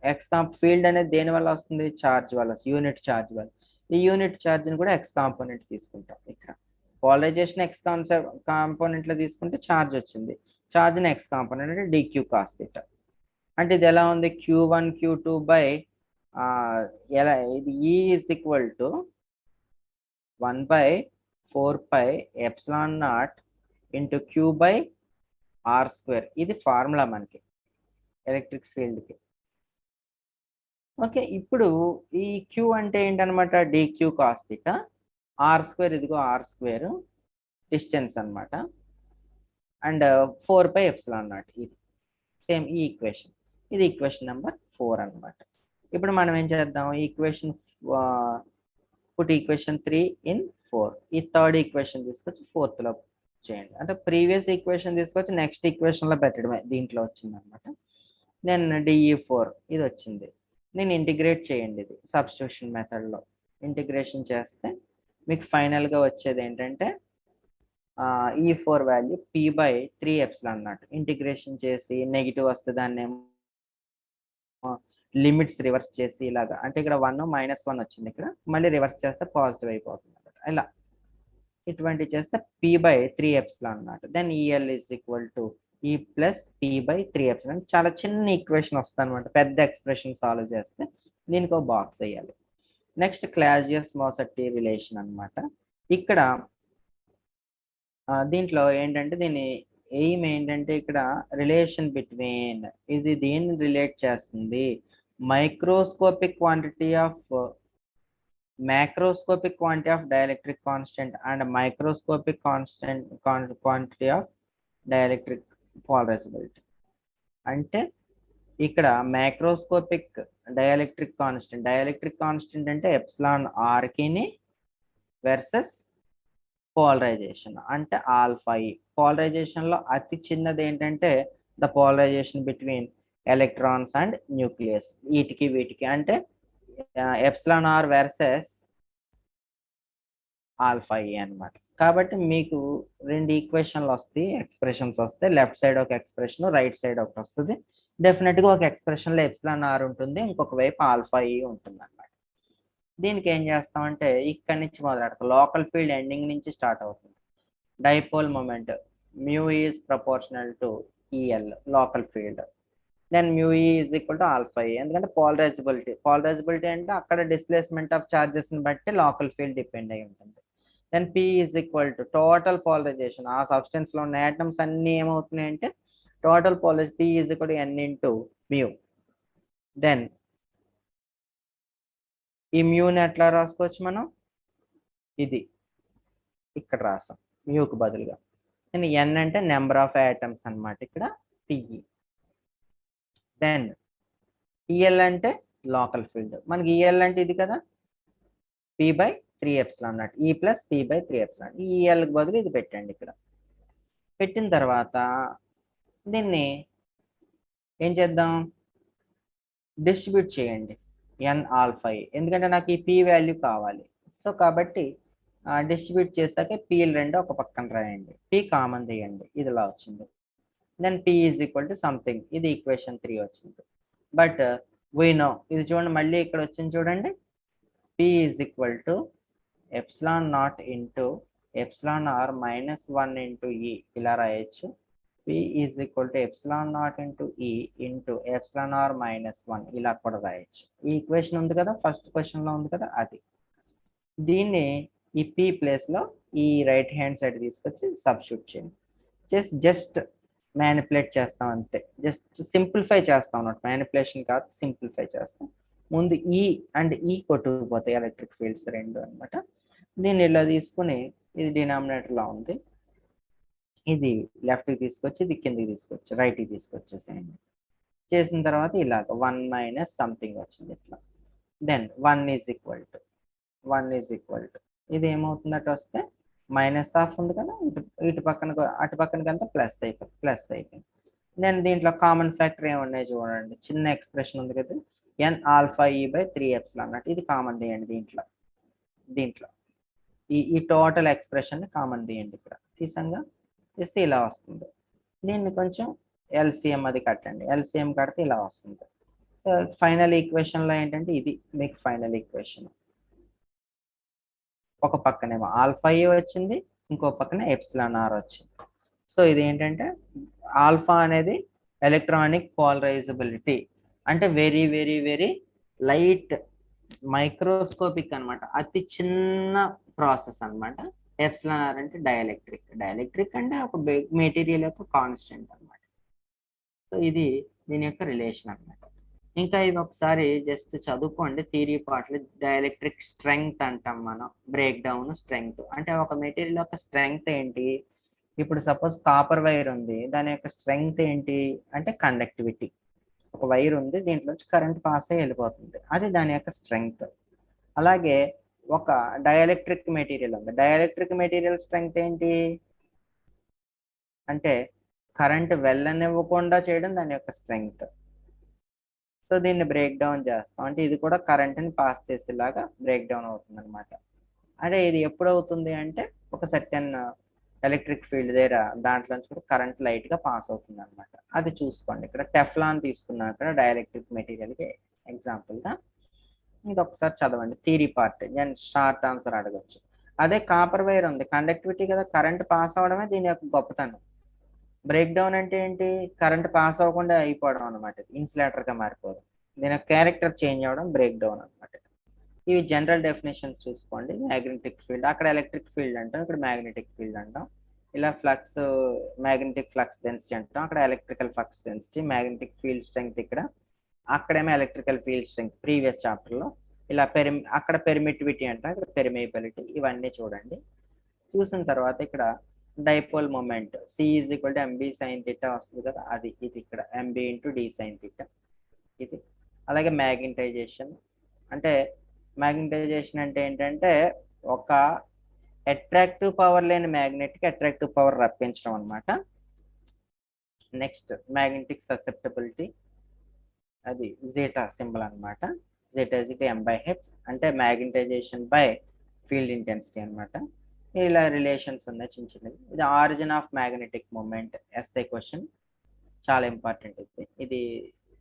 ఫీల్డ్ అనేది దేని వల్ల వస్తుంది, ఛార్జ్ వల్ల, యూనిట్ ఛార్జ్ వల్ల. ఈ యూనిట్ ఛార్జ్ ని కూడా ఎక్స్ కాంపోనెంట్ తీసుకుంటాం. ఇక్కడ పోలరైజేషన్ ఎక్స్ కాంపోనెంట్ లో తీసుకుంటే ఛార్జ్ వచ్చింది. ఛార్జ్ ని ఎక్స్ కాంపోనెంట్ అంటే డిక్యూ కాస్ థీటా. అంటే ఇది ఎలా ఉంది, Q1 Q2 బై ఎలా ఇది E is equal to 1/4πε0 into Q by R². ఇది ఫార్ములా మనకి ఎలక్ట్రిక్ ఫీల్డ్ కి. ఓకే, ఇప్పుడు ఈ Q అంటే ఏంటనమాట, డిక్యూ కాస్ థీటా. R² ఇదిగో R² డిస్టెన్స్ అనమాట, అండ్ 4πε0 ఇది సేమ్ ఈ ఈక్వేషన్. ఇది ఈక్వేషన్ నెంబర్ 4 అనమాట. ఇప్పుడు మనం ఏం చేద్దాం, ఈక్వేషన్ పుట్ ఈక్వేషన్ 3 ఇన్ 4. ఈ థర్డ్ ఈక్వేషన్ తీసుకొచ్చి ఫోర్త్ లో చేయండి. అంటే ప్రీవియస్ ఈక్వేషన్ తీసుకొచ్చి నెక్స్ట్ ఈక్వేషన్ లో పెట్టడమే దీంట్లో వచ్చింది అనమాట. దెన్ డిఈ4 ఇది వచ్చింది. నేను ఇంటిగ్రేట్ చేయండి, ఇది సబ్స్టిట్యూషన్ మెథడ్ లో ఇంటిగ్రేషన్ చేస్తే మీకు ఫైనల్ గా వచ్చేది ఏంటంటే E4 వాల్యూ P/3ε అన్నట్టు. ఇంటిగ్రేషన్ చేసి నెగిటివ్ వస్తే దాన్ని లిమిట్స్ రివర్స్ చేసి ఇలాగా, అంటే ఇక్కడ 1 -1 వచ్చింది, ఇక్కడ మళ్ళీ రివర్స్ చేస్తే పాజిటివ్ అయిపోతుంది అన్నమాట. ఇలా ఇటువంటి చేస్తే P/3ε అన్నమాట. Then EL is equal to E plus P/3ε. చాలా చిన్న ఈక్వేషన్ వస్తుంది అనమాట. పెద్ద ఎక్స్ప్రెషన్ సాల్వ్ చేస్తే దీనికి ఒక బాక్స్ వేయాలి. నెక్స్ట్ క్లాజియస్-మోసెట్టి రిలేషన్ అన్నమాట. ఇక్కడ దీంట్లో ఏంటంటే దీని ఎయిమ్ ఏంటంటే ఇక్కడ రిలేషన్ బిట్వీన్, ఇది దేన్ని రిలేట్ చేస్తుంది, microscopic quantity of macroscopic quantity of dielectric constant and microscopic quantity of dielectric polarizability. అంటే ఇక్కడ మైక్రోస్కోపిక్ డైఎలక్ట్రిక్ కాన్స్టెంట్ అంటే ఎప్సిలాన్ ఆర్ కిని వర్సెస్ పోలరైజేషన్ అంటే ఆల్ఫా ఈ. పోలరైజేషన్ లో అతి చిన్నది ఏంటంటే the polarization between electrons and nucleus. వీటికి అంటే ఎప్సిలాన్ ఆర్ వర్సెస్ ఆల్ఫా ఈ అన్నమాట. కాబట్టి మీకు రెండు ఈక్వేషన్లు వస్తాయి, ఎక్స్ప్రెషన్స్ వస్తాయి. లెఫ్ట్ సైడ్ ఒక ఎక్స్ప్రెషన్, రైట్ సైడ్ ఒకటి వస్తుంది. డెఫినెట్ గా ఒక ఎక్స్ప్రెషన్ లో ఎప్సిలాన్ ఆర్ ఉంటుంది, ఇంకొక వైపు ఆల్ఫా ఈ ఉంటుంది అన్నమాట. దీనికి ఏం చేస్తామంటే ఇక్కడి నుంచి మొదలెడతాం. లోకల్ ఫీల్డ్ ఎండింగ్ నుంచి స్టార్ట్ అవుతుంది. Dipole moment mu is proportional to EL local field. Then mu E is equal to alpha E, ఎందుకంటే పోలరైజబిలిటీ అంటే అక్కడ డిస్ప్లేస్మెంట్ ఆఫ్ చార్జెస్ ని బట్టి లోకల్ ఫీల్డ్ డిపెండ్ అయి ఉంటుంది. Then P is equal to total polarization. ఆ substance లో ఉన్న యాటమ్స్ అన్ని ఏమవుతున్నాయి అంటే total polarization P is equal to N into mu. Then ఈ మ్యూని ఎట్లా రాసుకోవచ్చు మనం, ఇది ఇక్కడ రాసాం మ్యూకి బదులుగా. ఎన్ అంటే నెంబర్ ఆఫ్ యాటమ్స్ అన్నమాట, ఇక్కడ పిఈ. దెన్ ఈఎల్ అంటే లోకల్ ఫీల్డ్. మనకి ఈఎల్ అంటే ఇది కదా, P/3ε అన్నట్టు, ఈ ప్లస్ P/3ε. ఈ ఈఎల్కి బదులు ఇది పెట్టండి. ఇక్కడ పెట్టిన తర్వాత దీన్ని ఏం చేద్దాం, డిస్ట్రిబ్యూట్ చేయండి ఎన్ ఆల్ఫా ఈ, ఎందుకంటే నాకు ఈ పి వాల్యూ కావాలి. సో కాబట్టి డిస్ట్రిబ్యూట్ చేసాక పీలు రెండు ఒక పక్కన రాయండి, పి కామన్ తీయండి, ఇదిలా వచ్చింది. Then P is equal to something, ఇది ఈక్వేషన్ 3 వచ్చింది. బట్ వీ నో, ఇది చూడండి మళ్ళీ ఇక్కడ వచ్చింది చూడండి, P is equal to epsilon not into epsilon R -1 into E, ఇలా రాయొచ్చు. P is equal to epsilon not into E into epsilon R -1, ఇలా కూడా రాయొచ్చు. ఈ ఈక్వేషన్ ఉంది కదా, ఫస్ట్ క్వశ్చన్ లో ఉంది కదా, అది. దీన్ని ఈ పి ప్లేస్ లో ఈ రైట్ హ్యాండ్ సైడ్ తీసుకొచ్చి సబ్స్టిట్యూట్ చేయండి. జస్ట్ మ్యానిపులేట్ చేస్తాం అంతే, జస్ట్ సింప్లిఫై చేస్తాం అన్నమాట. మ్యానిపులేషన్ కాదు, సింప్లిఫై చేస్తాం. ముందు ఈ అండ్ ఈ కొట్టుకుపోతాయి ఎలక్ట్రిక్ ఫీల్డ్స్ రెండు అనమాట. దీన్ని ఇలా తీసుకుని ఇది డినామినేటర్లో ఉంది, ఇది లెఫ్ట్కి తీసుకొచ్చి ఇది కిందికి తీసుకొచ్చి రైట్కి తీసుకొచ్చేసేయండి. చేసిన తర్వాత ఇలాగ 1 మైనస్ సంథింగ్ వచ్చింది ఇట్లా. దెన్ 1 ఈజ్ ఈక్వల్ టు ఇది ఏమవుతుందట వస్తే మైనస్ ఆఫ్ ఉంది కదా, ఇటు పక్కన అటు పక్కనకంతా ప్లస్ అయిపోయింది. దెన్ దీంట్లో కామన్ ఫ్యాక్టర్ ఏమున్నాయి చూడండి, చిన్న ఎక్స్ప్రెషన్ ఉంది కదా, ఎన్ ఆల్ఫా ఈ బై 3 అన్నట్టు, ఇది కామన్ తీయండి దీంట్లో ఈ టోటల్ ఎక్స్ప్రెషన్ కామన్ తీయండి. ఇక్కడ తీస్తే ఇలా వస్తుంది. దీన్ని కొంచెం ఎల్సిఎం అది కట్టండి, ఎల్సిఎం కడితే ఇలా వస్తుంది. సో ఫైనల్ ఈక్వేషన్లో ఏంటంటే ఇది మీకు ఫైనల్ ఈక్వేషన్. ఒక పక్కనేమో ఆల్ఫా ఏ వచ్చింది, ఇంకో పక్కన ఎప్సిలాన్ ఆర్ వచ్చింది. సో ఇది ఏంటంటే ఆల్ఫా అనేది ఎలక్ట్రానిక్ పోలరైజబిలిటీ, అంటే very very very light microscopic అనమాట, అతి చిన్న ప్రాసెస్ అనమాట. ఎప్సిలాన్ ఆర్ అంటే డైఎలక్ట్రిక్ అంటే ఒక మెటీరియల్ యొక్క కాన్స్టెంట్ అనమాట. సో ఇది దీని యొక్క రిలేషన్ అనమాట. ఇంకా ఇవి ఒకసారి జస్ట్ చదువుకోండి థియరీ పార్ట్లో. డైఎలక్ట్రిక్ స్ట్రెంగ్త్ అంటాం మనం, బ్రేక్ డౌన్ స్ట్రెంగ్త్ అంటే ఒక మెటీరియల్ యొక్క స్ట్రెంగ్త్ ఏంటి. ఇప్పుడు సపోజ్ కాపర్ వైర్ ఉంది, దాని యొక్క స్ట్రెంగ్త్ ఏంటి అంటే కండక్టివిటీ. ఒక వైర్ ఉంది, దీంట్లోంచి కరెంట్ పాస్ అయ్యి వెళ్ళిపోతుంది, అది దాని యొక్క స్ట్రెంగ్త్. అలాగే ఒక డైఎలక్ట్రిక్ మెటీరియల్ ఉంది, డైఎలక్ట్రిక్ మెటీరియల్ స్ట్రెంగ్త్ ఏంటి అంటే కరెంట్ వెళ్ళనివ్వకుండా చేయడం దాని యొక్క స్ట్రెంగ్త్. సో దీన్ని బ్రేక్ డౌన్ చేస్తాం అంటే ఇది కూడా కరెంట్ని పాస్ చేసేలాగా బ్రేక్ డౌన్ అవుతుంది అనమాట. అదే ఇది ఎప్పుడు అవుతుంది అంటే ఒక సర్టెన్ ఎలక్ట్రిక్ ఫీల్డ్ దగ్గర దాంట్లోంచి కూడా కరెంట్ లైట్గా పాస్ అవుతుంది అనమాట. అది చూసుకోండి. ఇక్కడ టెఫ్లాన్ తీసుకున్నాం ఇక్కడ డైఎలక్ట్రిక్ మెటీరియల్కి ఎగ్జాంపుల్గా. ఇది ఒకసారి చదవండి థియరీ పార్ట్, నేను షార్ట్ ఆన్సర్ అడగచ్చు. అదే కాపర్ వైర్ ఉంది, కండక్టివిటీ కదా, కరెంట్ పాస్ అవడమే దీని యొక్క గొప్పతనం. బ్రేక్ డౌన్ అంటే ఏంటి, కరెంట్ పాస్ అవ్వకుండా అయిపోవడం అనమాట, ఇన్సులేటర్గా మారిపోవడం, దీని క్యారెక్టర్ చేంజ్ అవ్వడం బ్రేక్ డౌన్ అనమాట. ఇవి జనరల్ డెఫినేషన్స్ చూసుకోండి. మ్యాగ్నెటిక్ ఫీల్డ్, అక్కడ ఎలక్ట్రిక్ ఫీల్డ్ అంటాం, ఇక్కడ మ్యాగ్నెటిక్ ఫీల్డ్ అంటాం. ఇలా ఫ్లక్స్, మ్యాగ్నెటిక్ ఫ్లక్స్ డెన్సిటీ అంటాం, అక్కడ electrical flux density. Magnetic field strength ఇక్కడ, అక్కడేమో ఎలక్ట్రికల్ ఫీల్డ్ స్ట్రెంగ్త్ ప్రీవియస్ చాప్టర్లో. ఇలా అక్కడ పెర్మిటివిటీ అంటాం, ఇక్కడ పెర్మియబిలిటీ. ఇవన్నీ చూడండి. చూసిన తర్వాత ఇక్కడ dipole moment C is equal to MB sine theta వస్తుంది కదా, అది ఇది ఇక్కడ MB into D sine theta ఇది. అలాగే మ్యాగ్నెటైజేషన్ అంటే ఏంటంటే ఒక అట్రాక్టివ్ పవర్ లేని మ్యాగ్నెట్కి అట్రాక్టివ్ పవర్ రప్పించడం అనమాట. నెక్స్ట్ మ్యాగ్నెటిక్ ససెప్టబిలిటీ, అది జీటా సింబల్ అనమాట. Zeta is equal to M by, అంటే మ్యాగ్నెటైజేషన్ బై ఫీల్డ్ ఇంటెన్సిటీ అనమాట. ఇలా రిలేషన్స్ ఉన్నాయి చిన్న చిన్నవి. ఇది origin of magnetic moment SI question, చాలా ఇంపార్టెంట్. ఇది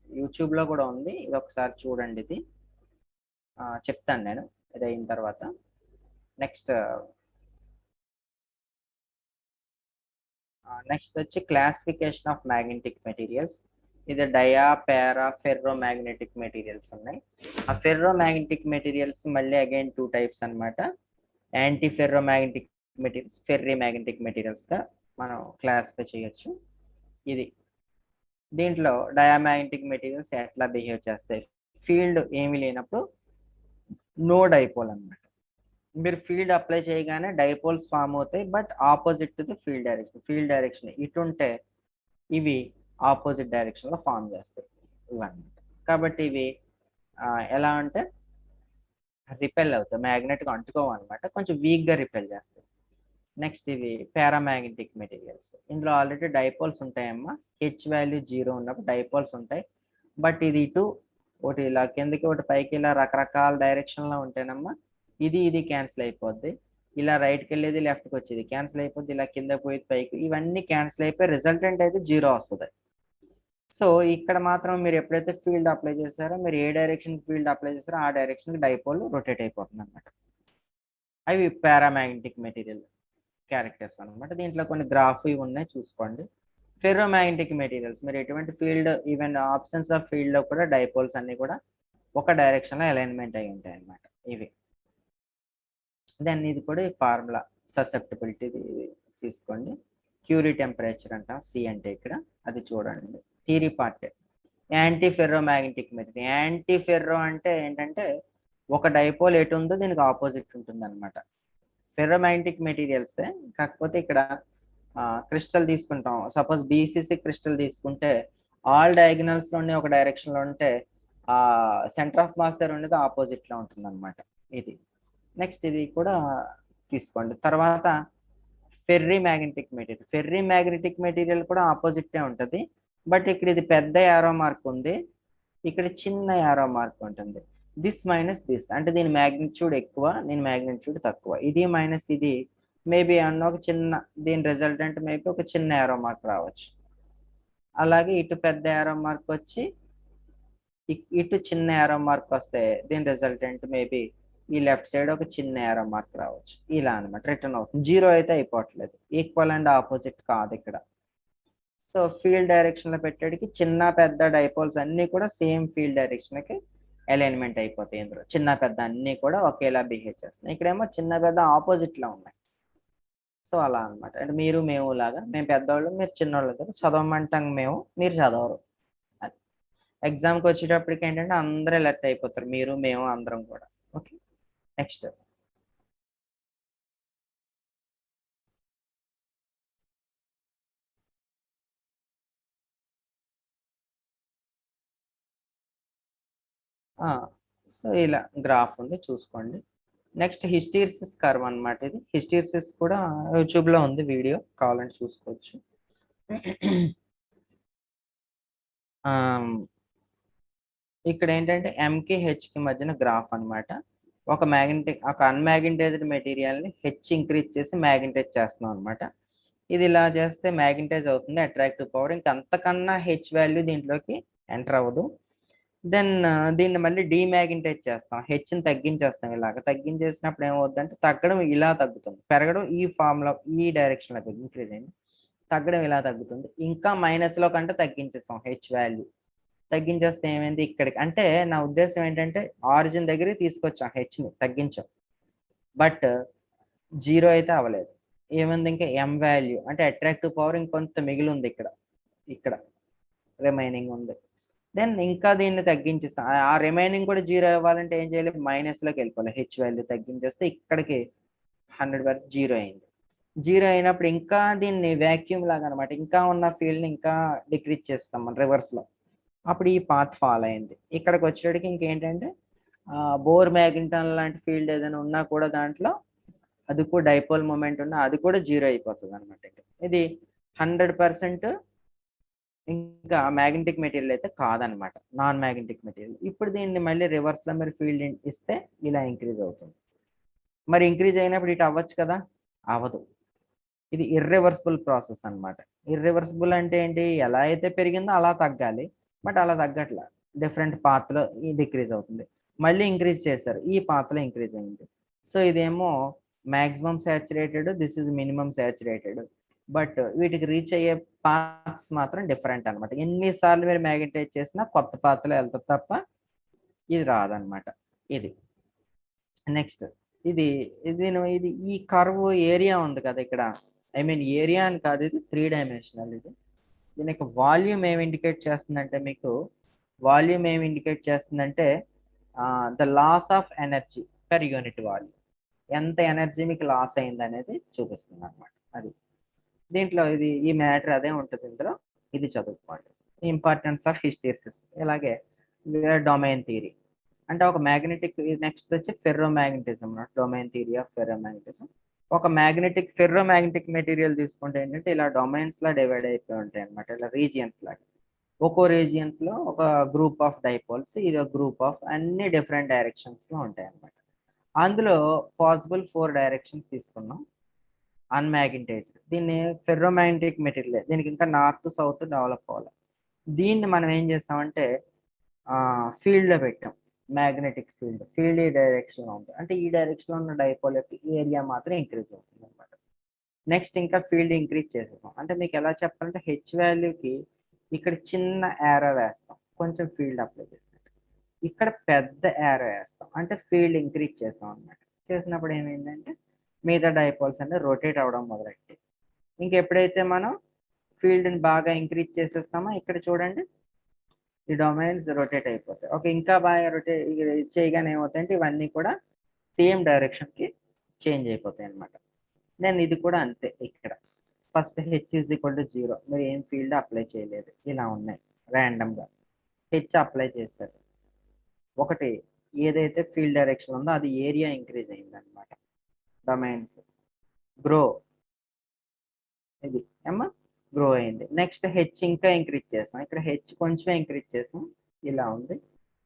యూట్యూబ్లో కూడా ఉంది, ఇది ఒకసారి చూడండి. ఇది చెప్తాను నేను ఇది అయిన తర్వాత. నెక్స్ట్ వచ్చి క్లాసిఫికేషన్ ఆఫ్ మ్యాగ్నెటిక్ మెటీరియల్స్. ఇది dia, para, ferro magnetic materials ఉన్నాయి. ఆ ఫెర్రో మ్యాగ్నెటిక్ మెటీరియల్స్ మళ్ళీ అగైన్ 2 టైప్స్ అనమాట. Anti ferro magnetic materials, ferrimagnetic మెటీరియల్స్గా మనం క్లాసిఫై చేయొచ్చు. ఇది దీంట్లో డయామాగ్నెటిక్ మెటీరియల్స్ ఎట్లా బిహేవ్ చేస్తాయి, ఫీల్డ్ ఏమీ లేనప్పుడు నో డైపోల్ అనమాట. మీరు ఫీల్డ్ అప్లై చేయగానే డైపోల్స్ ఫామ్ అవుతాయి, but opposite to the field direction ఇటు ఉంటే ఇవి ఆపోజిట్ డైరెక్షన్లో ఫామ్ చేస్తాయి ఇవన్నీ. కాబట్టి ఇవి ఎలా అంటే రిపెల్ అవుతాయి, మ్యాగ్నెట్గా అంటుకోవన్నమాట, కొంచెం వీక్గా రిపెల్ చేస్తాయి. నెక్స్ట్ ఇవి పారామాగ్నెటిక్ మెటీరియల్స్. ఇందులో ఆల్రెడీ డైపోల్స్ ఉంటాయమ్మా, హెచ్ వాల్యూ 0 ఉన్నప్పుడు డైపోల్స్ ఉంటాయి. బట్ ఇది ఇటు ఒకటి ఇలా కిందకి ఒకటి పైకి ఇలా రకరకాల డైరెక్షన్లో ఉంటేనమ్మా ఇది క్యాన్సిల్ అయిపోద్ది. ఇలా రైట్కి వెళ్ళేది లెఫ్ట్కి వచ్చేది క్యాన్సిల్ అయిపోద్ది, ఇలా కింద పోయేది పైకి, ఇవన్నీ క్యాన్సిల్ అయిపోయి రిజల్టెంట్ అయితే 0 వస్తుంది. సో ఇక్కడ మాత్రం మీరు ఎప్పుడైతే ఫీల్డ్ అప్లై చేస్తారో, మీరు ఏ డైరెక్షన్ ఫీల్డ్ అప్లై చేస్తారో ఆ డైరెక్షన్కి డైపోల్ రొటేట్ అయిపోతుంది అనమాట. అవి పారామాగ్నెటిక్ మెటీరియల్ క్యారెక్టర్స్ అనమాట. దీంట్లో కొన్ని గ్రాఫ్ ఇవి ఉన్నాయి చూసుకోండి. ఫెర్రోమాగ్నెటిక్ మెటీరియల్స్, మీరు ఎటువంటి ఫీల్డ్ ఈవెన్ ఆప్షన్స్ ఆఫ్ ఫీల్డ్లో కూడా డైపోల్స్ అన్ని కూడా ఒక డైరెక్షన్లో అలైన్మెంట్ అయి ఉంటాయి అన్నమాట ఇవి. దెన్ ఇది కూడా ఈ ఫార్ములా ససెప్టబిలిటీ తీసుకోండి. క్యూరీ టెంపరేచర్ అంటాం, సి అంటే ఇక్కడ, అది చూడండి theory part. Anti ferromagnetic material. Anti ferro అంటే ఏంటంటే ఒక డైపోల్ ఎటు ఉందో దీనికి ఆపోజిట్ ఉంటుంది అనమాట. ఫెర్రోమాగ్నెటిక్ మెటీరియల్సే, కాకపోతే ఇక్కడ క్రిస్టల్ తీసుకుంటాం. సపోజ్ బీసీసీ క్రిస్టల్ తీసుకుంటే ఆల్ డయాగ్నల్స్ లోనే ఒక డైరెక్షన్ లో ఉంటే ఆ సెంటర్ ఆఫ్ మాస్ దగ్గర ఉండేది ఆపోజిట్ లో ఉంటుంది అనమాట. ఇది నెక్స్ట్ ఇది కూడా తీసుకోండి. తర్వాత ferry magnetic material. Ferry magnetic material కూడా ఆపోజిటే ఉంటుంది, బట్ ఇక్కడ ఇది పెద్ద యారో మార్క్ ఉంది, ఇక్కడ చిన్న యారో మార్క్ ఉంటుంది. దిస్ మైనస్ దిస్ అంటే దీని మ్యాగ్నిట్యూడ్ ఎక్కువ, దీని మ్యాగ్నిట్యూడ్ తక్కువ. ఇది మైనస్ ఇది మేబీ అన్న ఒక చిన్న, దీని రిజల్టెంట్ మేబీ ఒక చిన్న యారో మార్క్ రావచ్చు. అలాగే ఇటు పెద్ద యారో మార్క్ వచ్చి ఇటు చిన్న యారో మార్క్ వస్తే దీని రిజల్టెంట్ మేబీ ఈ లెఫ్ట్ సైడ్ ఒక చిన్న యారో మార్క్ రావచ్చు. ఇలా అనమాట రిటర్న్ అవుతుంది. జీరో అయితే అయిపోవట్లేదు, ఈక్వల్ అండ్ ఆపోజిట్ కాదు ఇక్కడ. సో ఫీల్డ్ డైరెక్షన్ లో పెట్టేటికి చిన్న పెద్ద డైపోల్స్ అన్ని కూడా సేమ్ ఫీల్డ్ డైరెక్షన్ కి అలైన్మెంట్ అయిపోతాయి. ఇందులో చిన్న పెద్ద అన్ని కూడా ఒకేలా బిహేవ్ చేస్తున్నాయి. ఇక్కడేమో చిన్న పెద్ద ఆపోజిట్ లో ఉన్నాయి. సో అలా అనమాట. అంటే మీరు మేము లాగా, మేము పెద్దవాళ్ళు మీరు చిన్నవాళ్ళు కదా, చదవమంటాం మేము, మీరు చదవరు. ఎగ్జామ్కి వచ్చేటప్పటికి ఏంటంటే అందరూ ఎలర్ట్ అయిపోతారు, మీరు మేము అందరం కూడా. ఓకే నెక్స్ట్ సో ఇలా గ్రాఫ్ ఉంది చూసుకోండి. నెక్స్ట్ హిస్టీరిసిస్ కర్వ్ అనమాట. ఇది హిస్టీరిసిస్ కూడా యూట్యూబ్ లో ఉంది వీడియో, కావాలంటే చూసుకోవచ్చు. ఇక్కడ ఏంటంటే ఎంకి హెచ్కి మధ్యన గ్రాఫ్ అనమాట. ఒక అన్మాగ్నటైజ్డ్ మెటీరియల్ ని హెచ్ ఇంక్రీజ్ చేసి మ్యాగ్నటైజ్ చేస్తున్నాం అనమాట. ఇది ఇలా చేస్తే మ్యాగ్నటైజ్ అవుతుంది, అట్రాక్టివ్ పవర్. ఇంకా అంతకన్నా హెచ్ వాల్యూ దీంట్లోకి ఎంటర్ అవ్వదు. దెన్ దీన్ని మళ్ళీ డీమ్యాగ్నటైజ్ చేస్తాం, హెచ్ని తగ్గించేస్తాం. ఇలాగ తగ్గించేసినప్పుడు ఏమవుతుందంటే తగ్గడం ఇలా తగ్గుతుంది, పెరగడం ఈ ఫార్ములా ఈ డైరెక్షన్ లో ఇంక్రీజ్ అయింది, తగ్గడం ఇలా తగ్గుతుంది. ఇంకా మైనస్ లో కంటే తగ్గించేస్తాం హెచ్ వాల్యూ. తగ్గించేస్తే ఏమైంది ఇక్కడికి, అంటే నా ఉద్దేశం ఏంటంటే ఆరిజిన్ దగ్గరికి తీసుకొచ్చాం, హెచ్ని తగ్గించాం, బట్ జీరో అయితే అవ్వలేదు. ఏమైంది ఇంకా ఎం వాల్యూ అంటే అట్రాక్టివ్ పవర్ ఇంకొంత మిగిలి ఉంది, ఇక్కడ రిమైనింగ్ ఉంది. దెన్ ఇంకా దీన్ని తగ్గించేస్తాం. ఆ రిమైనింగ్ కూడా జీరో అవ్వాలంటే ఏం చేయాలి, మైనస్ లోకి వెళ్ళిపోవాలి. హెచ్ వాల్యూ తగ్గించేస్తే ఇక్కడికి 100 వరకు జీరో అయింది. జీరో అయినప్పుడు ఇంకా దీన్ని వ్యాక్యూమ్ లాగా అనమాట, ఇంకా ఉన్న ఫీల్డ్ ఇంకా డిక్రీజ్ చేస్తాం మనం రివర్స్ లో. అప్పుడు ఈ పాత్ ఫాల్ అయింది. ఇక్కడికి వచ్చేటికి ఇంకేంటంటే బోర్ మ్యాగ్నెటన్ లాంటి ఫీల్డ్ ఏదైనా ఉన్నా కూడా దాంట్లో అది కూడా డైపోల్ మూమెంట్ ఉన్నా అది కూడా జీరో అయిపోతుంది అనమాట. ఇది 100% ఇంకా మ్యాగ్నెటిక్ మెటీరియల్ అయితే కాదనమాట, నాన్ మ్యాగ్నెటిక్ మెటీరియల్. ఇప్పుడు దీన్ని మళ్ళీ రివర్స్ లో మీరు ఫీల్డ్ ఇస్తే ఇలా ఇంక్రీజ్ అవుతుంది. మరి ఇంక్రీజ్ అయినప్పుడు ఇటు అవ్వచ్చు కదా, అవ్వదు. ఇది ఇర్రివర్సిబుల్ ప్రాసెస్ అనమాట. ఇర్రివర్సిబుల్ అంటే ఏంటి, ఎలా అయితే పెరిగిందో అలా తగ్గాలి, బట్ అలా తగ్గట్లా, డిఫరెంట్ పాత్ లో డిక్రీజ్ అవుతుంది. మళ్ళీ ఇంక్రీజ్ చేశారు, ఈ పాత్ లో ఇంక్రీజ్ అయింది. సో ఇదేమో maximum saturated, this is minimum saturated, but వీటికి రీచ్ అయ్యే పాత్స్ మాత్రం డిఫరెంట్ అనమాట. ఎన్నిసార్లు మీరు మ్యాగ్నటైజ్ చేసినా కొత్త పాత్రలో వెళ్తుంది తప్ప ఇది రాదనమాట. ఇది నెక్స్ట్ ఇది ఇది ఇది ఈ కర్వ్ ఏరియా ఉంది కదా ఇక్కడ, ఐ మీన్ ఏరియా అని కాదు, ఇది 3 డైమెన్షనల్. ఇది దీనికి వాల్యూమ్ ఏమి ఇండికేట్ చేస్తుందంటే, మీకు వాల్యూమ్ ఏమి ఇండికేట్ చేస్తుందంటే the loss of energy per unit volume, ఎంత ఎనర్జీ మీకు లాస్ అయింది అనేది చూపిస్తుంది అనమాట. అది దీంట్లో ఇది ఈ మ్యాటర్ అదే ఉంటుంది ఇందులో, ఇది చదువుకోండి. Importance of hysteresis. ఇలాగే డొమైన్ థియరీ అంటే ఒక మ్యాగ్నెటిక్, నెక్స్ట్ వచ్చి ఫెర్రోమాగ్నెటిజం, డొమైన్ థియరీ ఆఫ్ ఫెర్రోమాగ్నెటిజం. ఒక ఫెర్రోమాగ్నెటిక్ మెటీరియల్ తీసుకుంటే ఏంటంటే ఇలా డొమైన్స్ లా డివైడ్ అయిపోయి ఉంటాయి అనమాట, ఇలా రీజియన్స్ లాగా. ఒక్కో రీజియన్స్ లో ఒక గ్రూప్ ఆఫ్ డైపోల్స్, ఇది ఒక గ్రూప్ ఆఫ్, అన్ని డిఫరెంట్ డైరెక్షన్స్ లో ఉంటాయి అనమాట. అందులో పాసిబుల్ 4 డైరెక్షన్స్ తీసుకున్నాం అన్మాగ్నటైజ్డ్. దీన్ని ఫెర్రోమాగ్నెటిక్ మెటీరియల్, దీనికి ఇంకా నార్త్ సౌత్ డెవలప్ అవ్వాలి. దీన్ని మనం ఏం చేస్తామంటే ఫీల్డ్ లో పెట్టాం, మ్యాగ్నెటిక్ ఫీల్డ్ ఈ డైరెక్షన్ లో ఉంటుంది, అంటే ఈ డైరెక్షన్ లో ఉన్న డైపోల్ యొక్క ఏరియా మాత్రం ఇంక్రీజ్ అవుతుంది అనమాట. నెక్స్ట్ ఇంకా ఫీల్డ్ ఇంక్రీజ్ చేసేస్తాం, అంటే మీకు ఎలా చెప్పాలంటే హెచ్ వాల్యూకి ఇక్కడ చిన్న యారో వేస్తాం, కొంచెం ఫీల్డ్ అప్లై చేస్తాం, ఇక్కడ పెద్ద యారో వేస్తాం, అంటే ఫీల్డ్ ఇంక్రీజ్ చేస్తాం అనమాట. చేసినప్పుడు ఏమైందంటే మిగతా డైపోల్స్ అంటే రొటేట్ అవడం మొదలెట్టి, ఇంకెప్పుడైతే మనం ఫీల్డ్ని బాగా ఇంక్రీజ్ చేసేస్తామో ఇక్కడ చూడండి ఈ డొమైన్స్ రొటేట్ అయిపోతాయి. ఓకే, ఇంకా బాగా రొటేట్ చేయగానే ఏమవుతాయంటే ఇవన్నీ కూడా సేమ్ డైరెక్షన్కి చేంజ్ అయిపోతాయి అనమాట. దెన్ ఇది కూడా అంతే. ఇక్కడ first H is equal to 0, మీరు ఏం ఫీల్డ్ అప్లై చేయలేదు, ఇలా ఉన్నాయి ర్యాండమ్గా. హెచ్ అప్లై చేశారు, ఒకటి ఏదైతే ఫీల్డ్ డైరెక్షన్ ఉందో అది ఏరియా ఇంక్రీజ్ అయింది అనమాట. డొమైన్స్ గ్రో, ఇది ఏమా గ్రో అయింది. నెక్స్ట్ హెచ్ ఇంకా ఇంక్రీజ్ చేస్తాం, ఇక్కడ హెచ్ కొంచెం ఇంక్రీజ్ చేసాం, ఇలా ఉంది.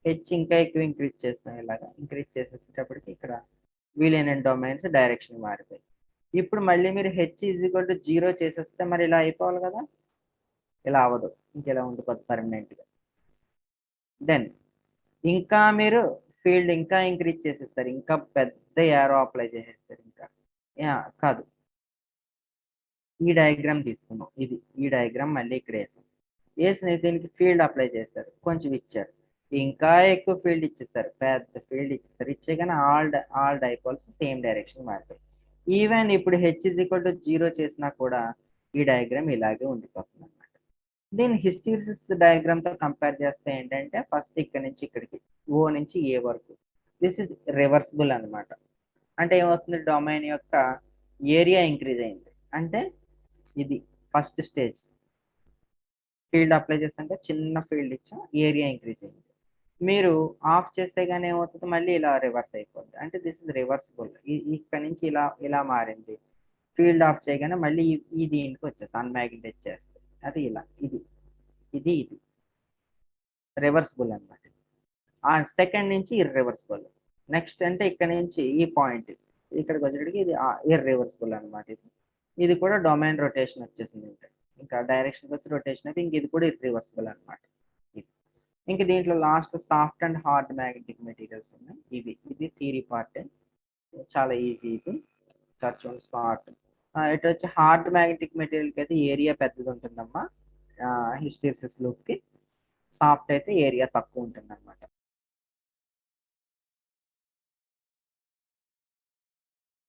హెచ్ ఇంకా ఎక్కువ ఇంక్రీజ్ చేస్తాం, ఇలాగా ఇంక్రీజ్ చేసేటప్పటికి ఇక్కడ వీలైన డొమైన్స్ డైరెక్షన్ మారిపోయి. ఇప్పుడు మళ్ళీ మీరు హెచ్ ఈజ్ ఈక్వల్ టు 0 చేసేస్తే మరి ఇలా అయిపోవాలి కదా, ఇలా అవ్వదు, ఇంకెలా ఉండిపోతుంది పర్మనెంట్గా. దెన్ ఇంకా మీరు ఫీల్డ్ ఇంకా ఇంక్రీజ్ చేసేస్తారు, ఇంకా పెద్ద యారో అప్లై చేసేస్తారు. ఇంకా కాదు, ఈ డయాగ్రామ్ తీసుకున్నాం, ఇది ఈ డయాగ్రామ్ మళ్ళీ ఇక్కడ వేసిన దీనికి ఫీల్డ్ అప్లై చేస్తారు, కొంచెం ఇచ్చారు, ఇంకా ఎక్కువ ఫీల్డ్ ఇచ్చేస్తారు, పెద్ద ఫీల్డ్ ఇచ్చేస్తారు. ఇచ్చేగానే ఆల్ డైపోల్స్ సేమ్ డైరెక్షన్ మారిపోయి. ఈవెన్ ఇప్పుడు హెచ్ ఇజ్ ఈక్వల్ టు 0 చేసినా కూడా ఈ డయాగ్రామ్ ఇలాగే ఉండిపోతుంది అనమాట. దీని హిస్టీరిసిస్ డయాగ్రామ్ తో కంపేర్ చేస్తే ఏంటంటే ఫస్ట్ ఇక్కడ నుంచి ఇక్కడికి ఓ నుంచి ఏ వరకు దిస్ ఇస్ రివర్సిబుల్ అనమాట. అంటే ఏమవుతుంది, డొమైన్ యొక్క ఏరియా ఇంక్రీజ్ అయింది, అంటే ఇది ఫస్ట్ స్టేజ్. ఫీల్డ్ అప్లై చేస్తుంటే చిన్న ఫీల్డ్ ఇచ్చా, ఏరియా ఇంక్రీజ్ అయింది. మీరు ఆఫ్ చేస్తే కానీ ఏమవుతుంది, మళ్ళీ ఇలా రివర్స్ అయిపోద్ది, అంటే దిస్ ఇస్ రివర్సిబుల్. ఇక్కడ నుంచి ఇలా ఇలా మారింది, ఫీల్డ్ ఆఫ్ చేయగానే మళ్ళీ ఈ దీనికి వచ్చేది అన్మ్యాగ్నెటైజ్ చేస్తుంది, అది ఇలా ఇది ఇది ఇది రివర్సిబుల్ అనమాట. ఆ సెకండ్ నుంచి ఇర్రివర్సిబుల్. నెక్స్ట్ అంటే ఇక్కడ నుంచి ఈ పాయింట్ ఇక్కడికి వచ్చేటికి ఇది ఇర్రివర్సిబుల్ అనమాట. ఇది కూడా డొమైన్ రొటేషన్ వచ్చేసింది, ఇంకా డైరెక్షన్ వచ్చి రొటేషన్ అయితే ఇంక ఇది కూడా ఇర్రివర్సిబుల్ అనమాట. ఇంక దీంట్లో last soft and hard magnetic materials ఉన్నాయి. ఇది థియరీ పార్ట్, చాలా ఈజీ. ఇది సర్చ్ ఆన్ స్పాట్. ఇటు వచ్చి హార్డ్ మ్యాగ్నెటిక్ మెటీరియల్కి అయితే ఏరియా పెద్దది ఉంటుందమ్మా హిస్టెరిసిస్ లూప్కి. సాఫ్ట్ అయితే ఏరియా తక్కువ ఉంటుంది అనమాట.